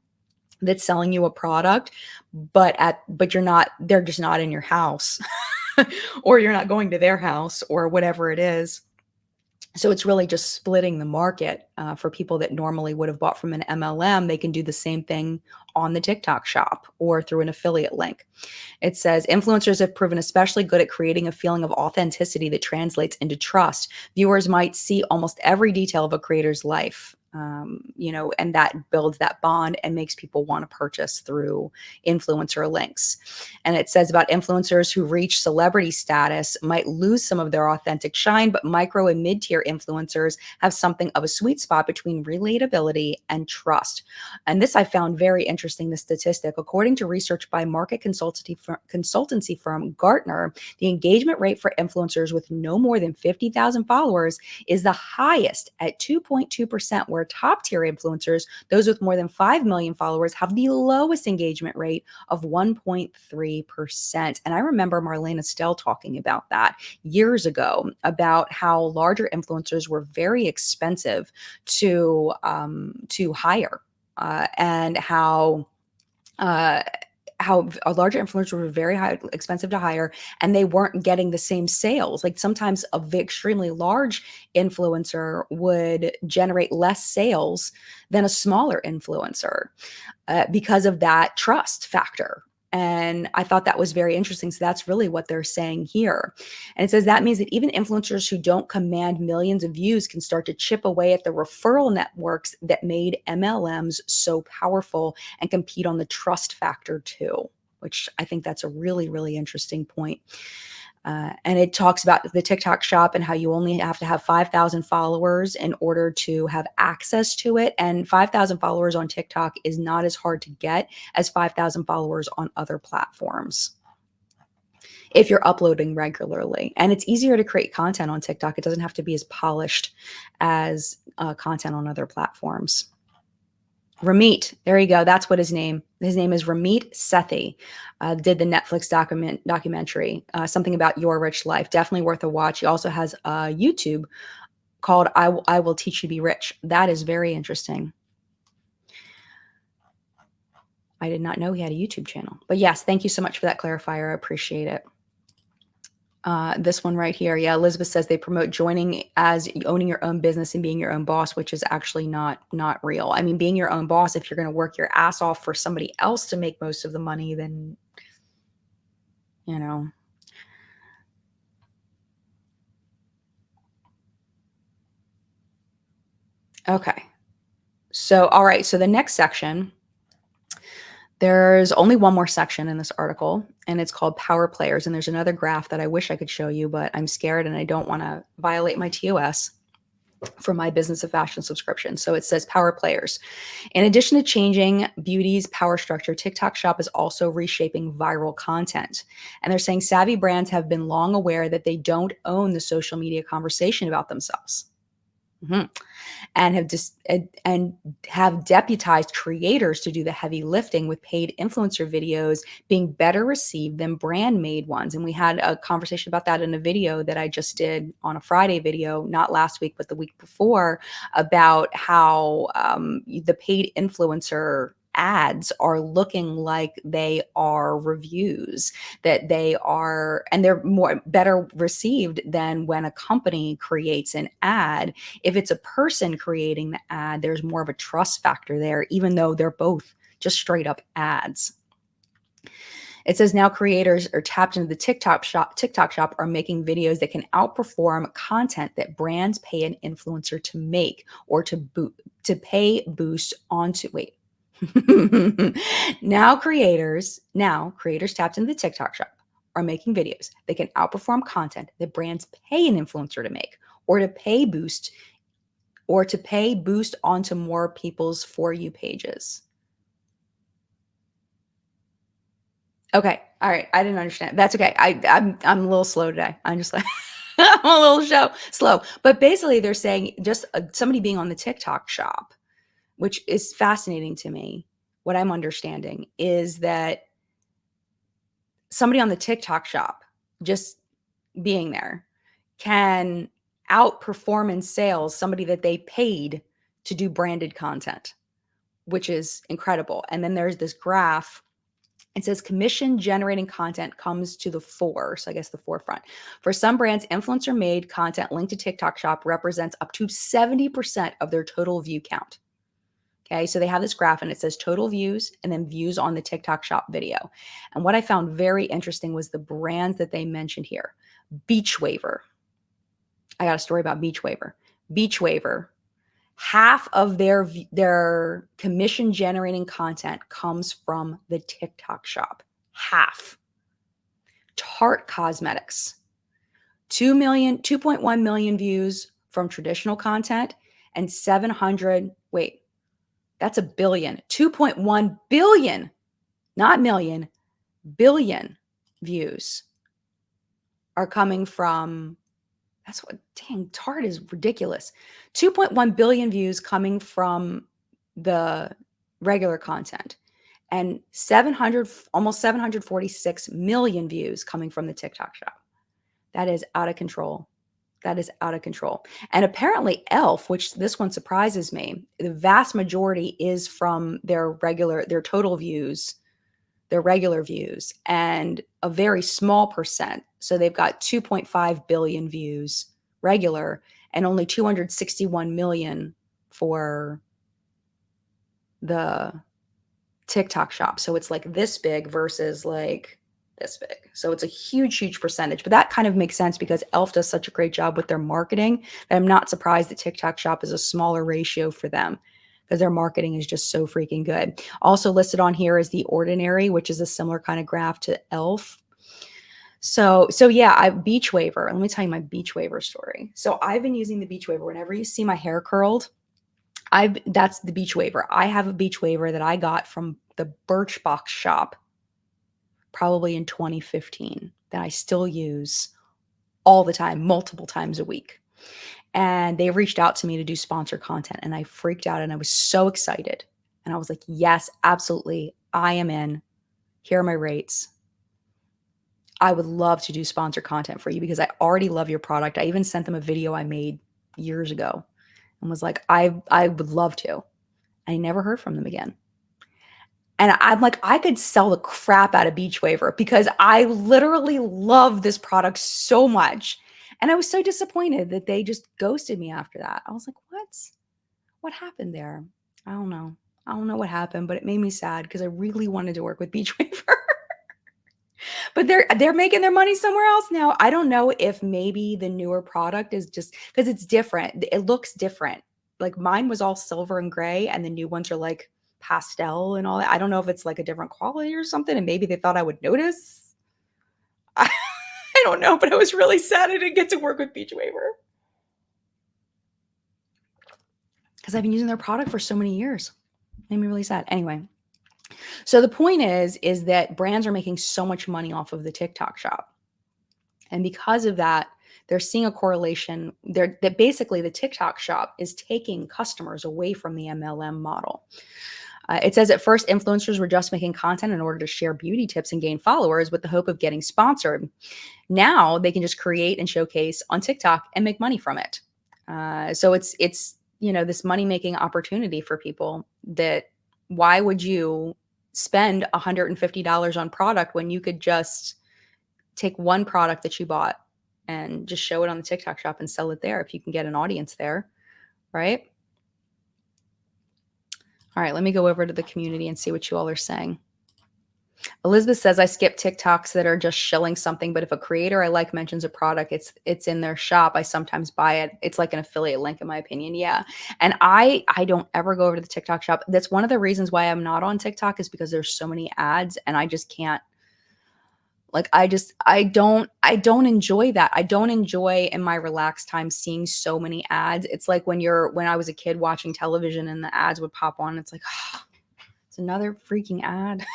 A: that's selling you a product, but they're just not in your house, or you're not going to their house, or whatever it is. So it's really just splitting the market for people that normally would have bought from an MLM. They can do the same thing on the TikTok shop or through an affiliate link. It says influencers have proven especially good at creating a feeling of authenticity that translates into trust. Viewers might see almost every detail of a creator's life. And that builds that bond and makes people want to purchase through influencer links. And it says about influencers who reach celebrity status might lose some of their authentic shine, but micro and mid-tier influencers have something of a sweet spot between relatability and trust. And this I found very interesting, the statistic. According to research by market consultancy firm Gartner, the engagement rate for influencers with no more than 50,000 followers is the highest at 2.2%, where top tier influencers, those with more than 5 million followers, have the lowest engagement rate of 1.3%. And I remember Marlene Estelle talking about that years ago, about how larger influencers were very expensive to hire, and how a larger influencers were very expensive to hire, and they weren't getting the same sales. Like sometimes extremely large influencer would generate less sales than a smaller influencer because of that trust factor. And I thought that was very interesting. So that's really what they're saying here. And it says that means that even influencers who don't command millions of views can start to chip away at the referral networks that made MLMs so powerful and compete on the trust factor too, which I think that's a really, really interesting point. And it talks about the TikTok shop and how you only have to have 5,000 followers in order to have access to it. And 5,000 followers on TikTok is not as hard to get as 5,000 followers on other platforms if you're uploading regularly. And it's easier to create content on TikTok. It doesn't have to be as polished as content on other platforms. Ramit, there you go. That's what his name is. Ramit Sethi. Did the Netflix documentary, something about your rich life. Definitely worth a watch. He also has a YouTube called I Will Teach You to Be Rich. That is very interesting. I did not know he had a YouTube channel. But yes, thank you so much for that clarifier. I appreciate it. This one right here. Yeah, Elizabeth says they promote joining as owning your own business and being your own boss, which is actually not real. I mean, being your own boss, if you're going to work your ass off for somebody else to make most of the money, then, you know. Okay. So, all right. So the next section, there's only one more section in this article, and it's called Power Players. And there's another graph that I wish I could show you, but I'm scared and I don't want to violate my TOS for my Business of Fashion subscription. So it says Power Players. In addition to changing beauty's power structure, TikTok Shop is also reshaping viral content. And they're saying savvy brands have been long aware that they don't own the social media conversation about themselves. Mm-hmm. And have deputized creators to do the heavy lifting, with paid influencer videos being better received than brand made ones. And we had a conversation about that in a video that I just did on a Friday video, not last week, but the week before, about how the paid influencer ads are looking like they are reviews, that they are, and they're better received than when a company creates an ad. If it's a person creating the ad, there's more of a trust factor there, even though they're both just straight up ads. It says now creators are tapped into the TikTok shop are making videos that can outperform content that brands pay an influencer to make, or to pay boost onto. Wait. Now creators tapped into the TikTok shop are making videos that can outperform content that brands pay an influencer to make, or to pay boost onto more people's For You pages. Okay. All right. I didn't understand. That's okay. I'm a little slow today. I'm just like, I'm a little slow. But basically they're saying just somebody being on the TikTok shop, which is fascinating to me. What I'm understanding is that somebody on the TikTok shop just being there can outperform in sales somebody that they paid to do branded content, which is incredible. And then there's this graph It says commission generating content comes to the fore. So I guess the forefront. For some brands, influencer made content linked to TikTok Shop represents up to 70% of their total view count. Okay, so they have this graph and it says total views and then views on the TikTok Shop video. And what I found very interesting was the brands that they mentioned here. Beach Waver. I got a story about Beach Waver. Beach Waver, half of their commission generating content comes from the TikTok Shop. Half. Tarte Cosmetics, 2.1 million views from traditional content and 700, wait, that's a billion, 2.1 billion, not million, billion views are coming from, that's what, dang, Tarte is ridiculous. 2.1 billion views coming from the regular content and 700, almost 746 million views coming from the TikTok Shop. That is out of control. That is out of control. And apparently ELF, which this one surprises me, the vast majority is from their total views, their regular views, and a very small percent. So they've got 2.5 billion views regular and only 261 million for the TikTok Shop. So it's like this big versus like this big. So it's a huge, huge percentage. But that kind of makes sense because ELF does such a great job with their marketing that I'm not surprised that TikTok Shop is a smaller ratio for them because their marketing is just so freaking good. Also listed on here is The Ordinary, which is a similar kind of graph to ELF. So yeah, Beach Waver. Let me tell you my Beach Waver story. So I've been using the Beach Waver. Whenever you see my hair curled, that's the Beach Waver. I have a Beach Waver that I got from the Birchbox shop probably in 2015 that I still use all the time, multiple times a week. And they reached out to me to do sponsor content and I freaked out and I was so excited. And I was like, yes, absolutely. I am in. Here are my rates. I would love to do sponsor content for you because I already love your product. I even sent them a video I made years ago and was like, I would love to. I never heard from them again. And I'm like, I could sell the crap out of Beach Waver because I literally love this product so much. And I was so disappointed that they just ghosted me after that. I was like, what happened there? I don't know. I don't know what happened, but it made me sad because I really wanted to work with Beach Waver. But they're making their money somewhere else now. I don't know if maybe the newer product is just because it's different. It looks different. Like mine was all silver and gray, and the new ones are like pastel and all that. I don't know if it's like a different quality or something, and maybe they thought I would notice. I don't know, but I was really sad I didn't get to work with Beach Waver because I've been using their product for so many years. Made me really sad. Anyway. So the point is that brands are making so much money off of the TikTok Shop. And because of that, they're seeing a correlation there that basically the TikTok Shop is taking customers away from the MLM model. It says at first influencers were just making content in order to share beauty tips and gain followers with the hope of getting sponsored. Now they can just create and showcase on TikTok and make money from it. So it's this money-making opportunity for people that why would you spend $150 on product when you could just take one product that you bought and just show it on the TikTok Shop and sell it there if you can get an audience there, right? All right, let me go over to the community and see what you all are saying. Elizabeth says, I skip TikToks that are just shilling something, but if a creator I like mentions a product, it's in their shop, I sometimes buy it. It's like an affiliate link in my opinion. Yeah. And I don't ever go over to the TikTok Shop. That's one of the reasons why I'm not on TikTok is because there's so many ads and I just can't, like, I don't enjoy that. I don't enjoy in my relaxed time seeing so many ads. It's like when I was a kid watching television and the ads would pop on. It's like, oh, it's another freaking ad.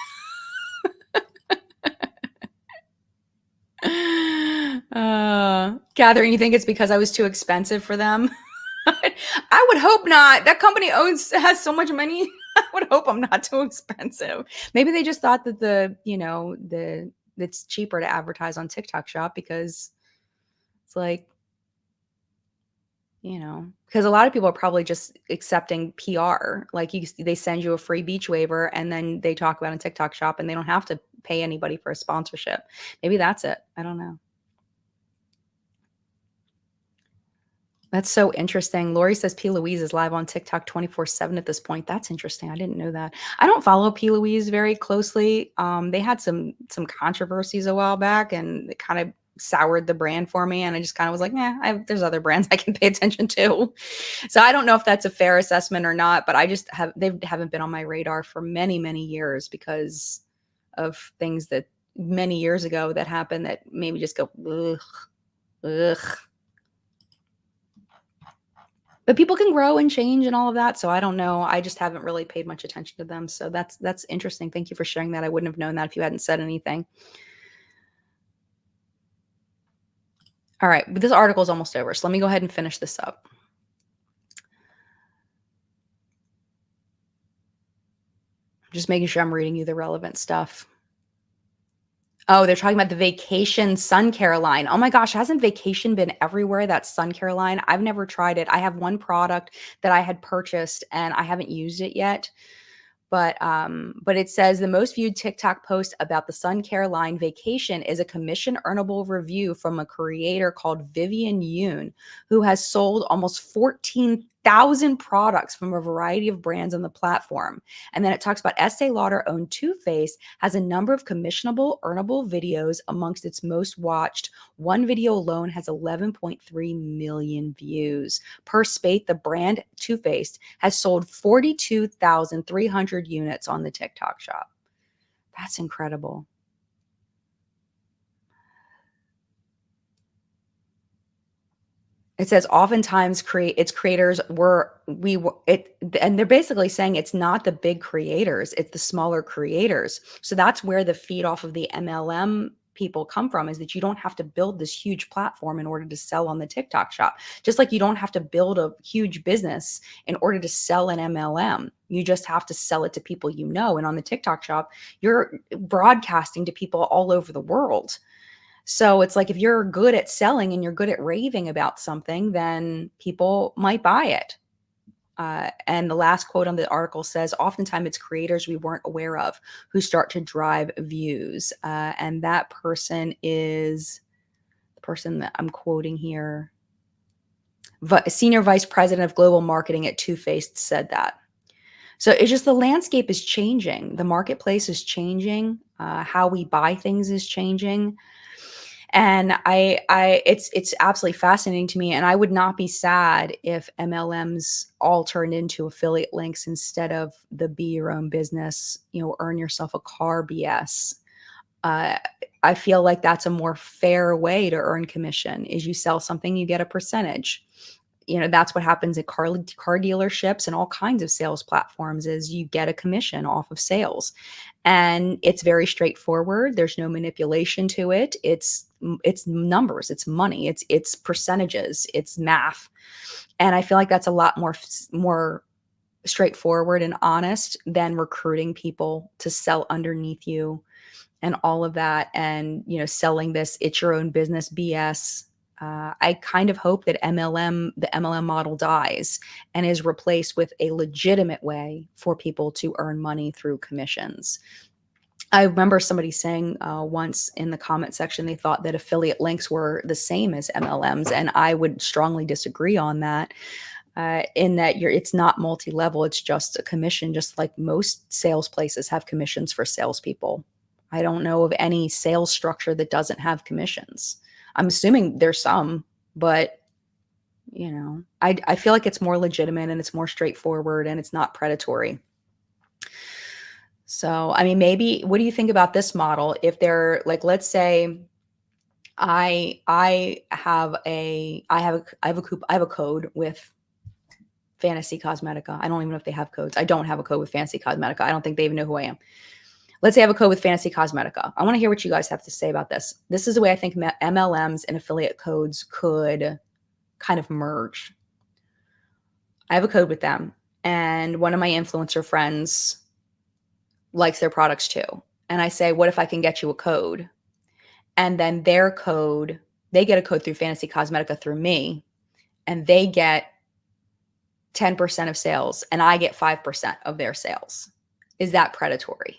A: Catherine, you think it's because I was too expensive for them? I would hope not. That company has so much money. I would hope I'm not too expensive. Maybe they just thought that it's cheaper to advertise on TikTok Shop because it's like because a lot of people are probably just accepting PR. Like they send you a free beach waiver and then they talk about a TikTok shop and they don't have to pay anybody for a sponsorship. Maybe that's it. I don't know. That's so interesting. Lori says P. Louise is live on TikTok 24/7 at this point. That's interesting. I didn't know that. I don't follow P. Louise very closely. They had some controversies a while back, and it kind of soured the brand for me. And I just kind of was like, there's other brands I can pay attention to. So I don't know if that's a fair assessment or not, but they haven't been on my radar for many, many years because of things that many years ago that happened that made me just go, ugh, ugh. But people can grow and change and all of that. So I don't know. I just haven't really paid much attention to them. So that's interesting. Thank you for sharing that. I wouldn't have known that if you hadn't said anything. All right. But this article is almost over. So let me go ahead and finish this up. Just making sure I'm reading you the relevant stuff. Oh, they're talking about the Vacation Sun Care line. Oh my gosh, hasn't Vacation been everywhere? That Sun Care line. I've never tried it. I have one product that I had purchased and I haven't used it yet. But it says the most viewed TikTok post about the Sun Care line Vacation is a commission earnable review from a creator called Vivian Yoon, who has sold almost 14,000 products from a variety of brands on the platform. And then it talks about Estee Lauder owned Too Faced has a number of commissionable earnable videos amongst its most watched. One video alone has 11.3 million views. Per Spate, the brand Too Faced has sold 42,300 units on the TikTok shop. That's incredible. It says oftentimes its creators and they're basically saying it's not the big creators, it's the smaller creators. So that's where the feed off of the MLM people come from, is that you don't have to build this huge platform in order to sell on the TikTok shop. Just like you don't have to build a huge business in order to sell an MLM. You just have to sell it to people you know. And on the TikTok shop, you're broadcasting to people all over the world. So it's like if you're good at selling and you're good at raving about something, then people might buy it. And the last quote on the article says, oftentimes it's creators we weren't aware of who start to drive views. And that person is the person that I'm quoting here. Senior Vice President of Global Marketing at Too Faced said that. So it's just the landscape is changing. The marketplace is changing. How we buy things is changing. And it's absolutely fascinating to me. And I would not be sad if MLMs all turned into affiliate links instead of the be your own business, earn yourself a car BS. I feel like that's a more fair way to earn commission. Is you sell something, you get a percentage. That's what happens at car dealerships and all kinds of sales platforms, is you get a commission off of sales. And it's very straightforward. There's no manipulation to it. It's numbers, it's money, it's percentages, it's math. And I feel like that's a lot more straightforward and honest than recruiting people to sell underneath you and all of that. And, selling this, it's your own business BS. I kind of hope that the MLM model dies and is replaced with a legitimate way for people to earn money through commissions. I remember somebody saying once in the comment section, they thought that affiliate links were the same as MLMs. And I would strongly disagree on that, in that it's not multi-level. It's just a commission, just like most sales places have commissions for salespeople. I don't know of any sales structure that doesn't have commissions. I'm assuming there's some, but I feel like it's more legitimate and it's more straightforward and it's not predatory. So, I mean, maybe, what do you think about this model? If they're like, let's say I have a code with Fantasy Cosmetica. I don't even know if they have codes. I don't have a code with Fantasy Cosmetica. I don't think they even know who I am. Let's say I have a code with Fantasy Cosmetica. I want to hear what you guys have to say about this. This is the way I think MLMs and affiliate codes could kind of merge. I have a code with them, and one of my influencer friends likes their products too. And I say, what if I can get you a code? And then they get a code through Fantasy Cosmetica through me. and they get 10% of sales and I get 5% of their sales. Is that predatory?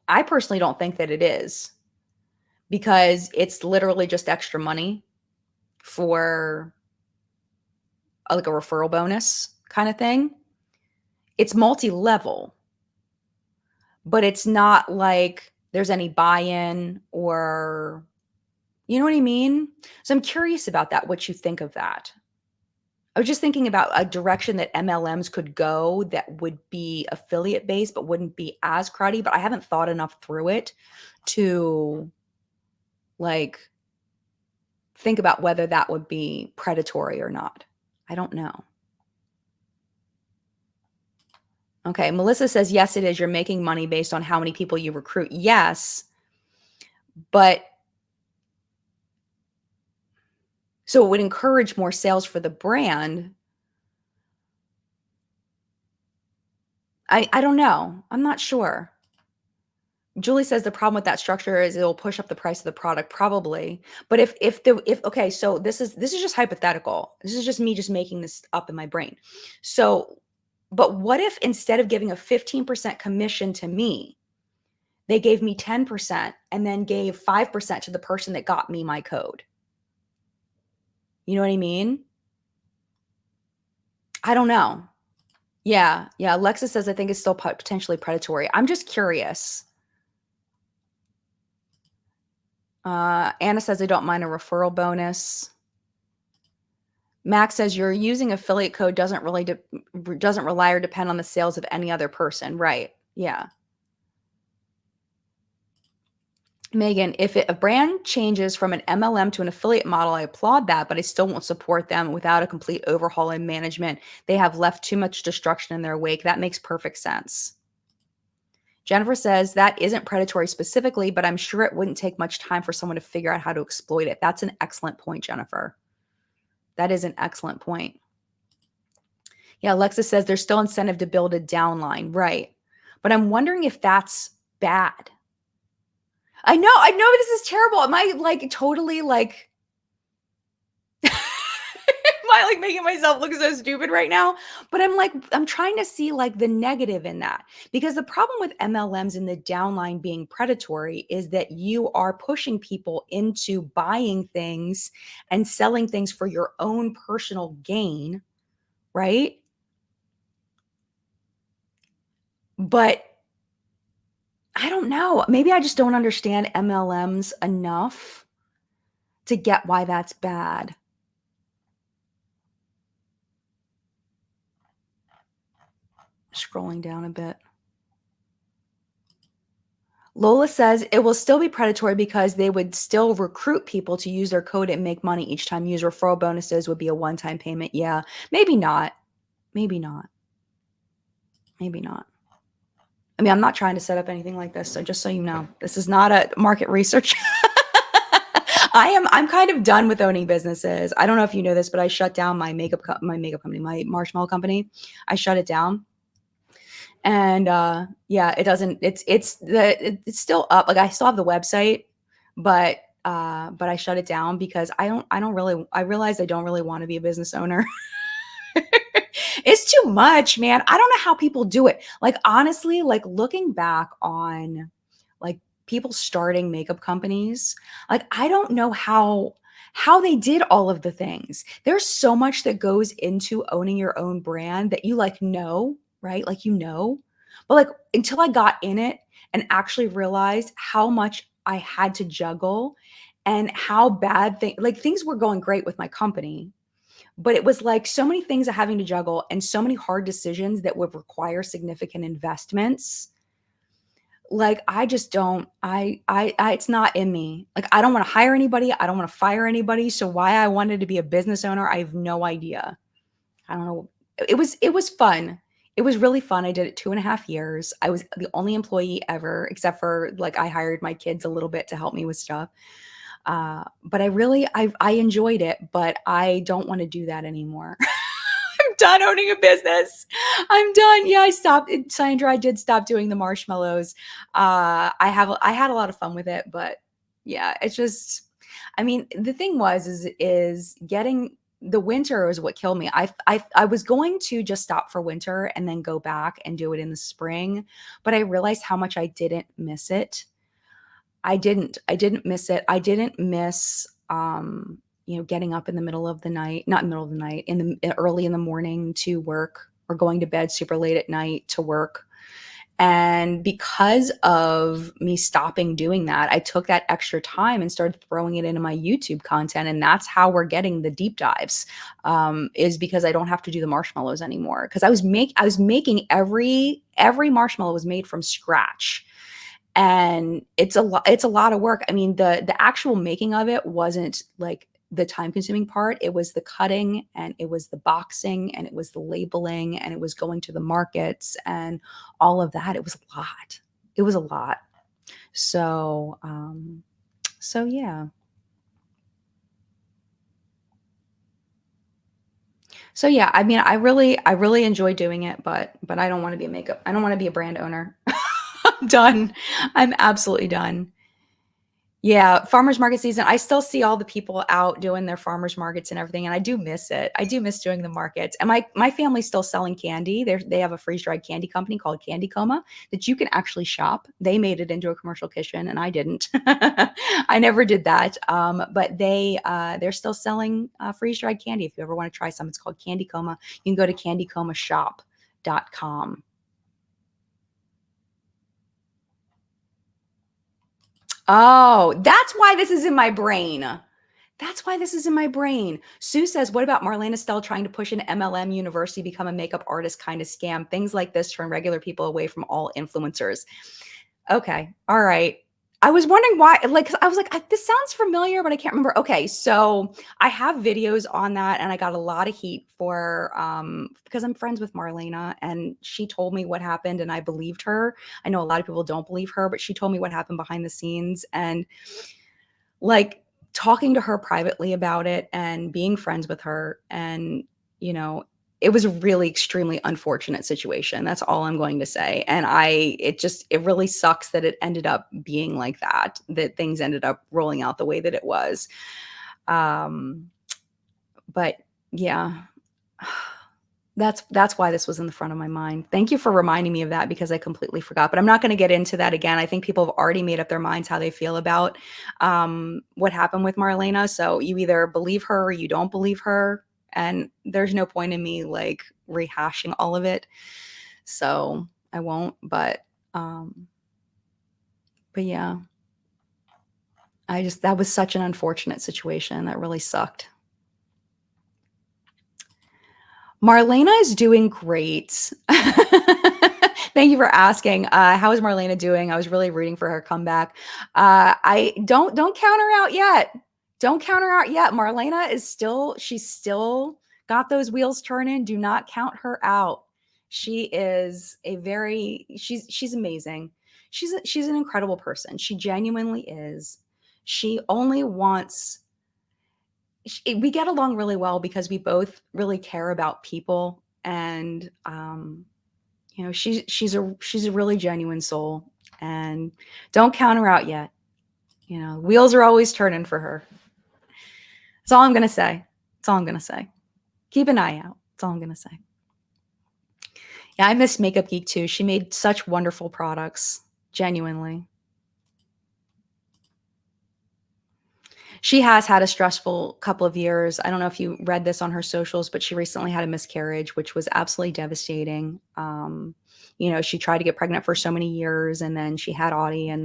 A: I personally don't think that it is, because it's literally just extra money for like a referral bonus kind of thing. It's multi-level, but it's not like there's any buy-in, or you know what I mean? So I'm curious about that, what you think of that. I was just thinking about a direction that MLMs could go that would be affiliate based, but wouldn't be as cruddy. But I haven't thought enough through it to like think about whether that would be predatory or not. I don't know. Okay, Melissa says, yes, it is. You're making money based on how many people you recruit. Yes, but so it would encourage more sales for the brand. I don't know. I'm not sure. Julie says the problem with that structure is it'll push up the price of the product, probably. But if okay, so this is just hypothetical. This is just me just making this up in my brain. So, but what if instead of giving a 15% commission to me, they gave me 10% and then gave 5% to the person that got me my code? You know what I mean? I don't know. Yeah. Alexis says, I think it's still potentially predatory. I'm just curious. Anna says, I don't mind a referral bonus. Max says, you're using affiliate code doesn't rely or depend on the sales of any other person. Right. Yeah. Megan, if a brand changes from an MLM to an affiliate model, I applaud that, but I still won't support them without a complete overhaul in management. They have left too much destruction in their wake. That makes perfect sense. Jennifer says, that isn't predatory specifically, but I'm sure it wouldn't take much time for someone to figure out how to exploit it. That's an excellent point, Jennifer. That is an excellent point. Yeah, Alexa says there's still incentive to build a downline. Right. But I'm wondering if that's bad. I know this is terrible. Am I like totally like, am I like making myself look so stupid right now? But I'm trying to see like the negative in that, because the problem with MLMs and the downline being predatory is that you are pushing people into buying things and selling things for your own personal gain, right? But I don't know. Maybe I just don't understand MLMs enough to get why that's bad. Scrolling down a bit. Lola says it will still be predatory because they would still recruit people to use their code and make money each time. Use referral bonuses would be a one-time payment. Yeah, maybe not. Maybe not. Maybe not. I mean, I'm not trying to set up anything like this. So just so you know, this is not a market research. I'm kind of done with owning businesses. I don't know if you know this, but I shut down my makeup company, my marshmallow company. I shut it down. And yeah, it doesn't, it's still up. Like I still have the website, but I shut it down because I realized I don't really want to be a business owner. It's too much, man. I don't know how people do it. Like honestly, like looking back on like people starting makeup companies, like I don't know how they did all of the things. There's so much that goes into owning your own brand that you like know, right? Like but like until I got in it and actually realized how much I had to juggle and how bad things were going great with my company, but it was like so many things of having to juggle and so many hard decisions that would require significant investments. Like I just don't, it's not in me. Like I don't want to hire anybody. I don't want to fire anybody. So why I wanted to be a business owner, I have no idea. I don't know. It was fun. It was really fun. I did it 2.5 years. I was the only employee ever, except for like I hired my kids a little bit to help me with stuff. But I enjoyed it, but I don't want to do that anymore. I'm done owning a business. I'm done. Yeah, I stopped. Sandra, I did stop doing the marshmallows. I had a lot of fun with it, but yeah, it's just, I mean, the thing was, is getting the winter is what killed me. I was going to just stop for winter and then go back and do it in the spring, but I realized how much I didn't miss it. I didn't miss it. I didn't miss, getting up in the middle of the night, not in the middle of the night, in the early in the morning to work, or going to bed super late at night to work. And because of me stopping doing that, I took that extra time and started throwing it into my YouTube content. And that's how we're getting the deep dives, is because I don't have to do the marshmallows anymore. Because I was making every marshmallow was made from scratch, and it's a lot of work. I mean, the actual making of it wasn't like the time consuming part. It was the cutting, and it was the boxing, and it was the labeling, and it was going to the markets and all of that. It was a lot. It was a lot. So so yeah. So yeah, I mean, I really enjoy doing it, but I don't want to be a makeup. I don't want to be a brand owner. I'm done. I'm absolutely done. Yeah, farmers market season. I still see all the people out doing their farmers markets and everything, and I do miss it. I do miss doing the markets. And my family's still selling candy. They have a freeze-dried candy company called Candy Coma that you can actually shop. They made it into a commercial kitchen, and I didn't. I never did that. But they're still selling freeze-dried candy. If you ever want to try some, it's called Candy Coma. You can go to candycomashop.com. Oh, that's why this is in my brain. That's why this is in my brain. Sue says, what about Marlene Estelle trying to push an MLM university, become a makeup artist kind of scam? Things like this turn regular people away from all influencers. Okay. All right. I was wondering why, like, 'cause I was like, this sounds familiar, but I can't remember. Okay. So I have videos on that, and I got a lot of heat for, because I'm friends with Marlena, and she told me what happened and I believed her. I know a lot of people don't believe her, but she told me what happened behind the scenes. And like, talking to her privately about it and being friends with her, and you know it was a really extremely unfortunate situation. That's all I'm going to say. And it really sucks that it ended up being like that, that things ended up rolling out the way that it was. um but yeah, that's why this was in the front of my mind. Thank you for reminding me of that, because I completely forgot. But I'm not going to get into that again. I think people have already made up their minds how they feel about what happened with Marlena. So you either believe her or you don't believe her, and there's no point in me like rehashing all of it. So I won't. But yeah, that was such an unfortunate situation. That really sucked. Marlena is doing great. Thank you for asking. How is Marlena doing? I was really rooting for her comeback. I don't count her out yet. Don't count her out yet. Marlena is she's still got those wheels turning. Do not count her out. She is she's amazing. She's an incredible person. She genuinely is. She only wants we get along really well because we both really care about people. And she's a really genuine soul, and don't count her out yet. Wheels are always turning for her. That's all I'm gonna say. That's all I'm gonna say. Keep an eye out. That's all I'm gonna say. Yeah, I miss Makeup Geek too. She made such wonderful products. Genuinely. She has had a stressful couple of years. I don't know if you read this on her socials, but she recently had a miscarriage, which was absolutely devastating. She tried to get pregnant for so many years, and then she had Audie, and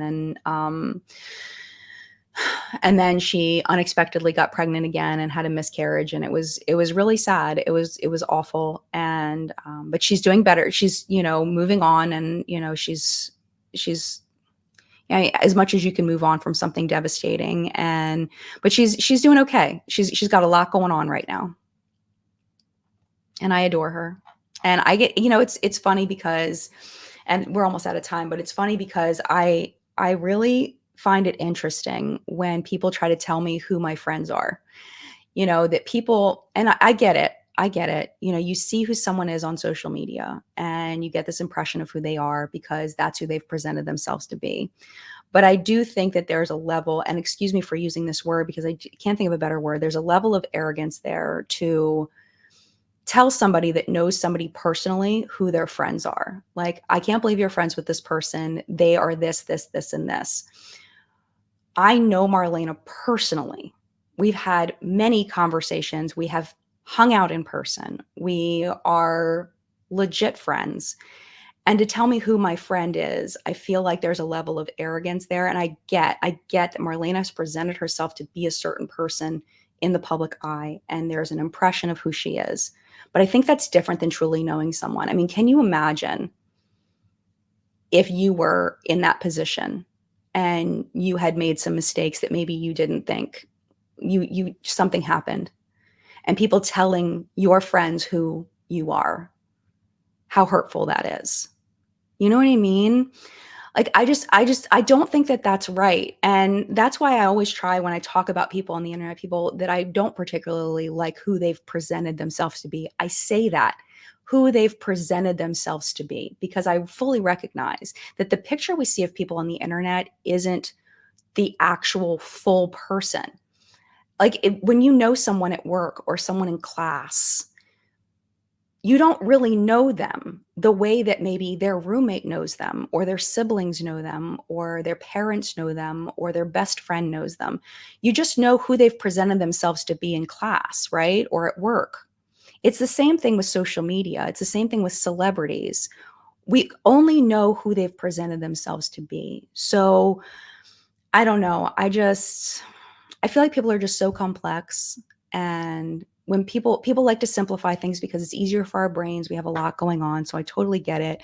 A: then she unexpectedly got pregnant again and had a miscarriage, and it was really sad. It was awful. And but she's doing better. She's moving on, and she's as much as you can move on from something devastating. But she's doing okay. She's got a lot going on right now, and I adore her. And I get, it's funny because, and we're almost out of time, but it's funny because I really find it interesting when people try to tell me who my friends are. That people, and I get it. I get it. You see who someone is on social media, and you get this impression of who they are because that's who they've presented themselves to be. But I do think that there's a level, and excuse me for using this word because I can't think of a better word. There's a level of arrogance there to tell somebody that knows somebody personally who their friends are. Like, I can't believe you're friends with this person. They are this, this, this, and this. I know Marlena personally. We've had many conversations. We have hung out in person. We are legit friends. And to tell me who my friend is, I feel like there's a level of arrogance there. And I get that Marlena has presented herself to be a certain person in the public eye, and there's an impression of who she is. But I think that's different than truly knowing someone. I mean, can you imagine if you were in that position and you had made some mistakes that maybe you didn't think you something happened, and people telling your friends who you are, how hurtful that is. You know what I mean? Like, I don't think that that's right. And that's why I always try when I talk about people on the internet, people that I don't particularly like who they've presented themselves to be. I say that, who they've presented themselves to be, because I fully recognize that the picture we see of people on the internet isn't the actual full person. Like, when you know someone at work or someone in class, you don't really know them the way that maybe their roommate knows them, or their siblings know them, or their parents know them, or their best friend knows them. You just know who they've presented themselves to be in class, right? Or at work. It's the same thing with social media. It's the same thing with celebrities. We only know who they've presented themselves to be. So I don't know. I feel like people are just so complex, and when people like to simplify things because it's easier for our brains. We have a lot going on, so I totally get it.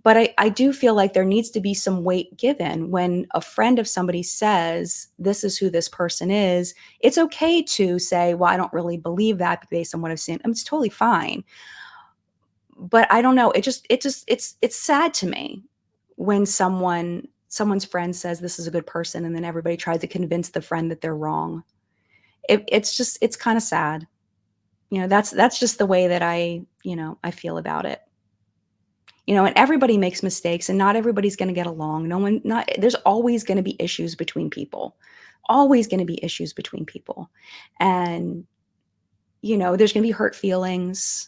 A: But I do feel like there needs to be some weight given when a friend of somebody says, this is who this person is. It's okay to say, well, I don't really believe that based on what I've seen. I mean, it's totally fine. But I don't know. It's sad to me when someone's friend says this is a good person, and then everybody tries to convince the friend that they're wrong. It's kind of sad. That's just the way that I feel about it. And everybody makes mistakes, and not everybody's going to get along. There's always going to be issues between people. Always going to be issues between people. And there's going to be hurt feelings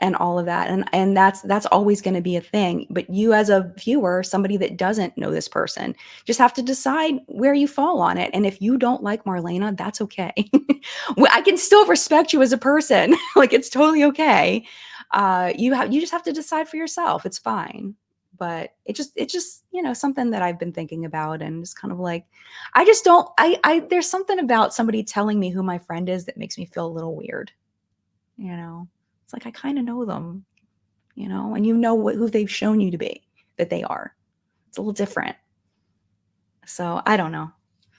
A: and all of that. And that's always going to be a thing. But you, as a viewer, somebody that doesn't know this person, just have to decide where you fall on it. And if you don't like Marlena, that's okay. I can still respect you as a person. Like, it's totally okay. You just have to decide for yourself. It's fine. But it's just something that I've been thinking about, and just kind of like, I just don't there's something about somebody telling me who my friend is that makes me feel a little weird. It's like, I kind of know them, and who they've shown you to be, that they are. It's a little different. So I don't know.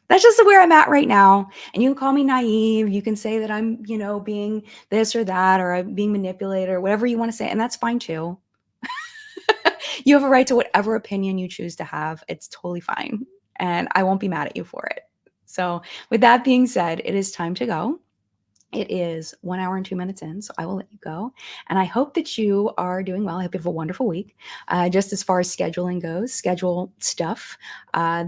A: That's just where I'm at right now. And you can call me naive. You can say that I'm, being this or that, or I'm being manipulated, or whatever you want to say. And that's fine too. You have a right to whatever opinion you choose to have. It's totally fine. And I won't be mad at you for it. So with that being said, it is time to go. It is 1 hour and 2 minutes in, so I will let you go. And I hope that you are doing well. I hope you have a wonderful week. Just as far as scheduling goes, schedule stuff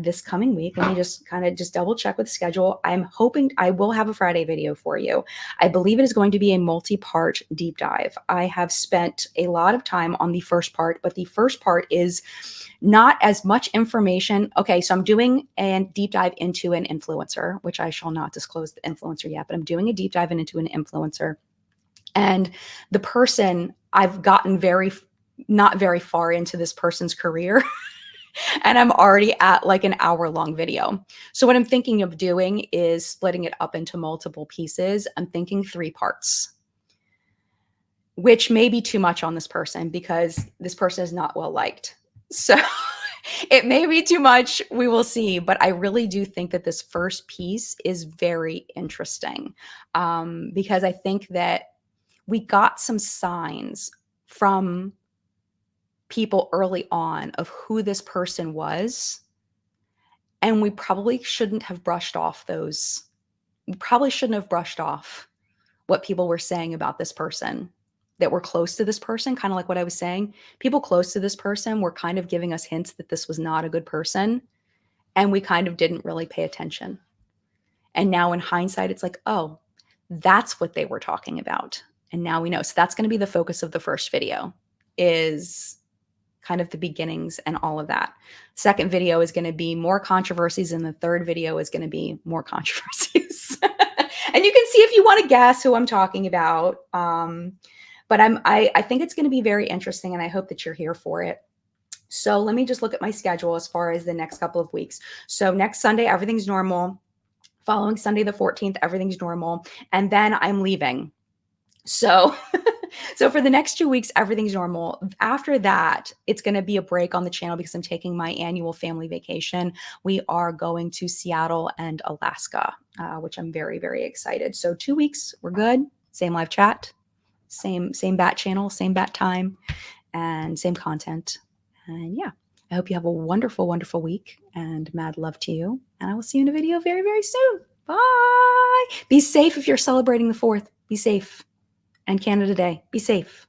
A: this coming week. Let me just kind of double check with schedule. I'm hoping I will have a Friday video for you. I believe it is going to be a multi-part deep dive. I have spent a lot of time on the first part, but the first part is not as much information. Okay, so I'm doing a deep dive into an influencer, which I shall not disclose the influencer yet, but I'm doing a deep dive into an influencer. And the person, I've gotten not very far into this person's career. And I'm already at like an hour-long video. So what I'm thinking of doing is splitting it up into multiple pieces. I'm thinking 3 parts, which may be too much on this person because this person is not well liked. So it may be too much. We will see. But I really do think that this first piece is very interesting, because I think that we got some signs from people early on of who this person was. And we probably shouldn't have brushed off what people were saying about this person that were close to this person, kind of like what I was saying, people close to this person were kind of giving us hints that this was not a good person. And we kind of didn't really pay attention. And now in hindsight, it's like, oh, that's what they were talking about. And now we know. So that's going to be the focus of the first video, is kind of the beginnings and all of that. Second video is going to be more controversies, and the third video is going to be more controversies. And you can see if you want to guess who I'm talking about. But I think it's going to be very interesting, and I hope that you're here for it. So let me just look at my schedule as far as the next couple of weeks. So next Sunday, everything's normal. Following Sunday, the 14th, everything's normal. And then I'm leaving. So, so for the next 2 weeks, everything's normal. After that, it's going to be a break on the channel because I'm taking my annual family vacation. We are going to Seattle and Alaska, which I'm very, very excited. So 2 weeks, we're good. Same live chat, same bat channel, same bat time, and same content. And yeah, I hope you have a wonderful, wonderful week, and mad love to you. And I will see you in a video very, very soon. Bye. Be safe if you're celebrating the 4th. Be safe. And Canada Day. Be safe.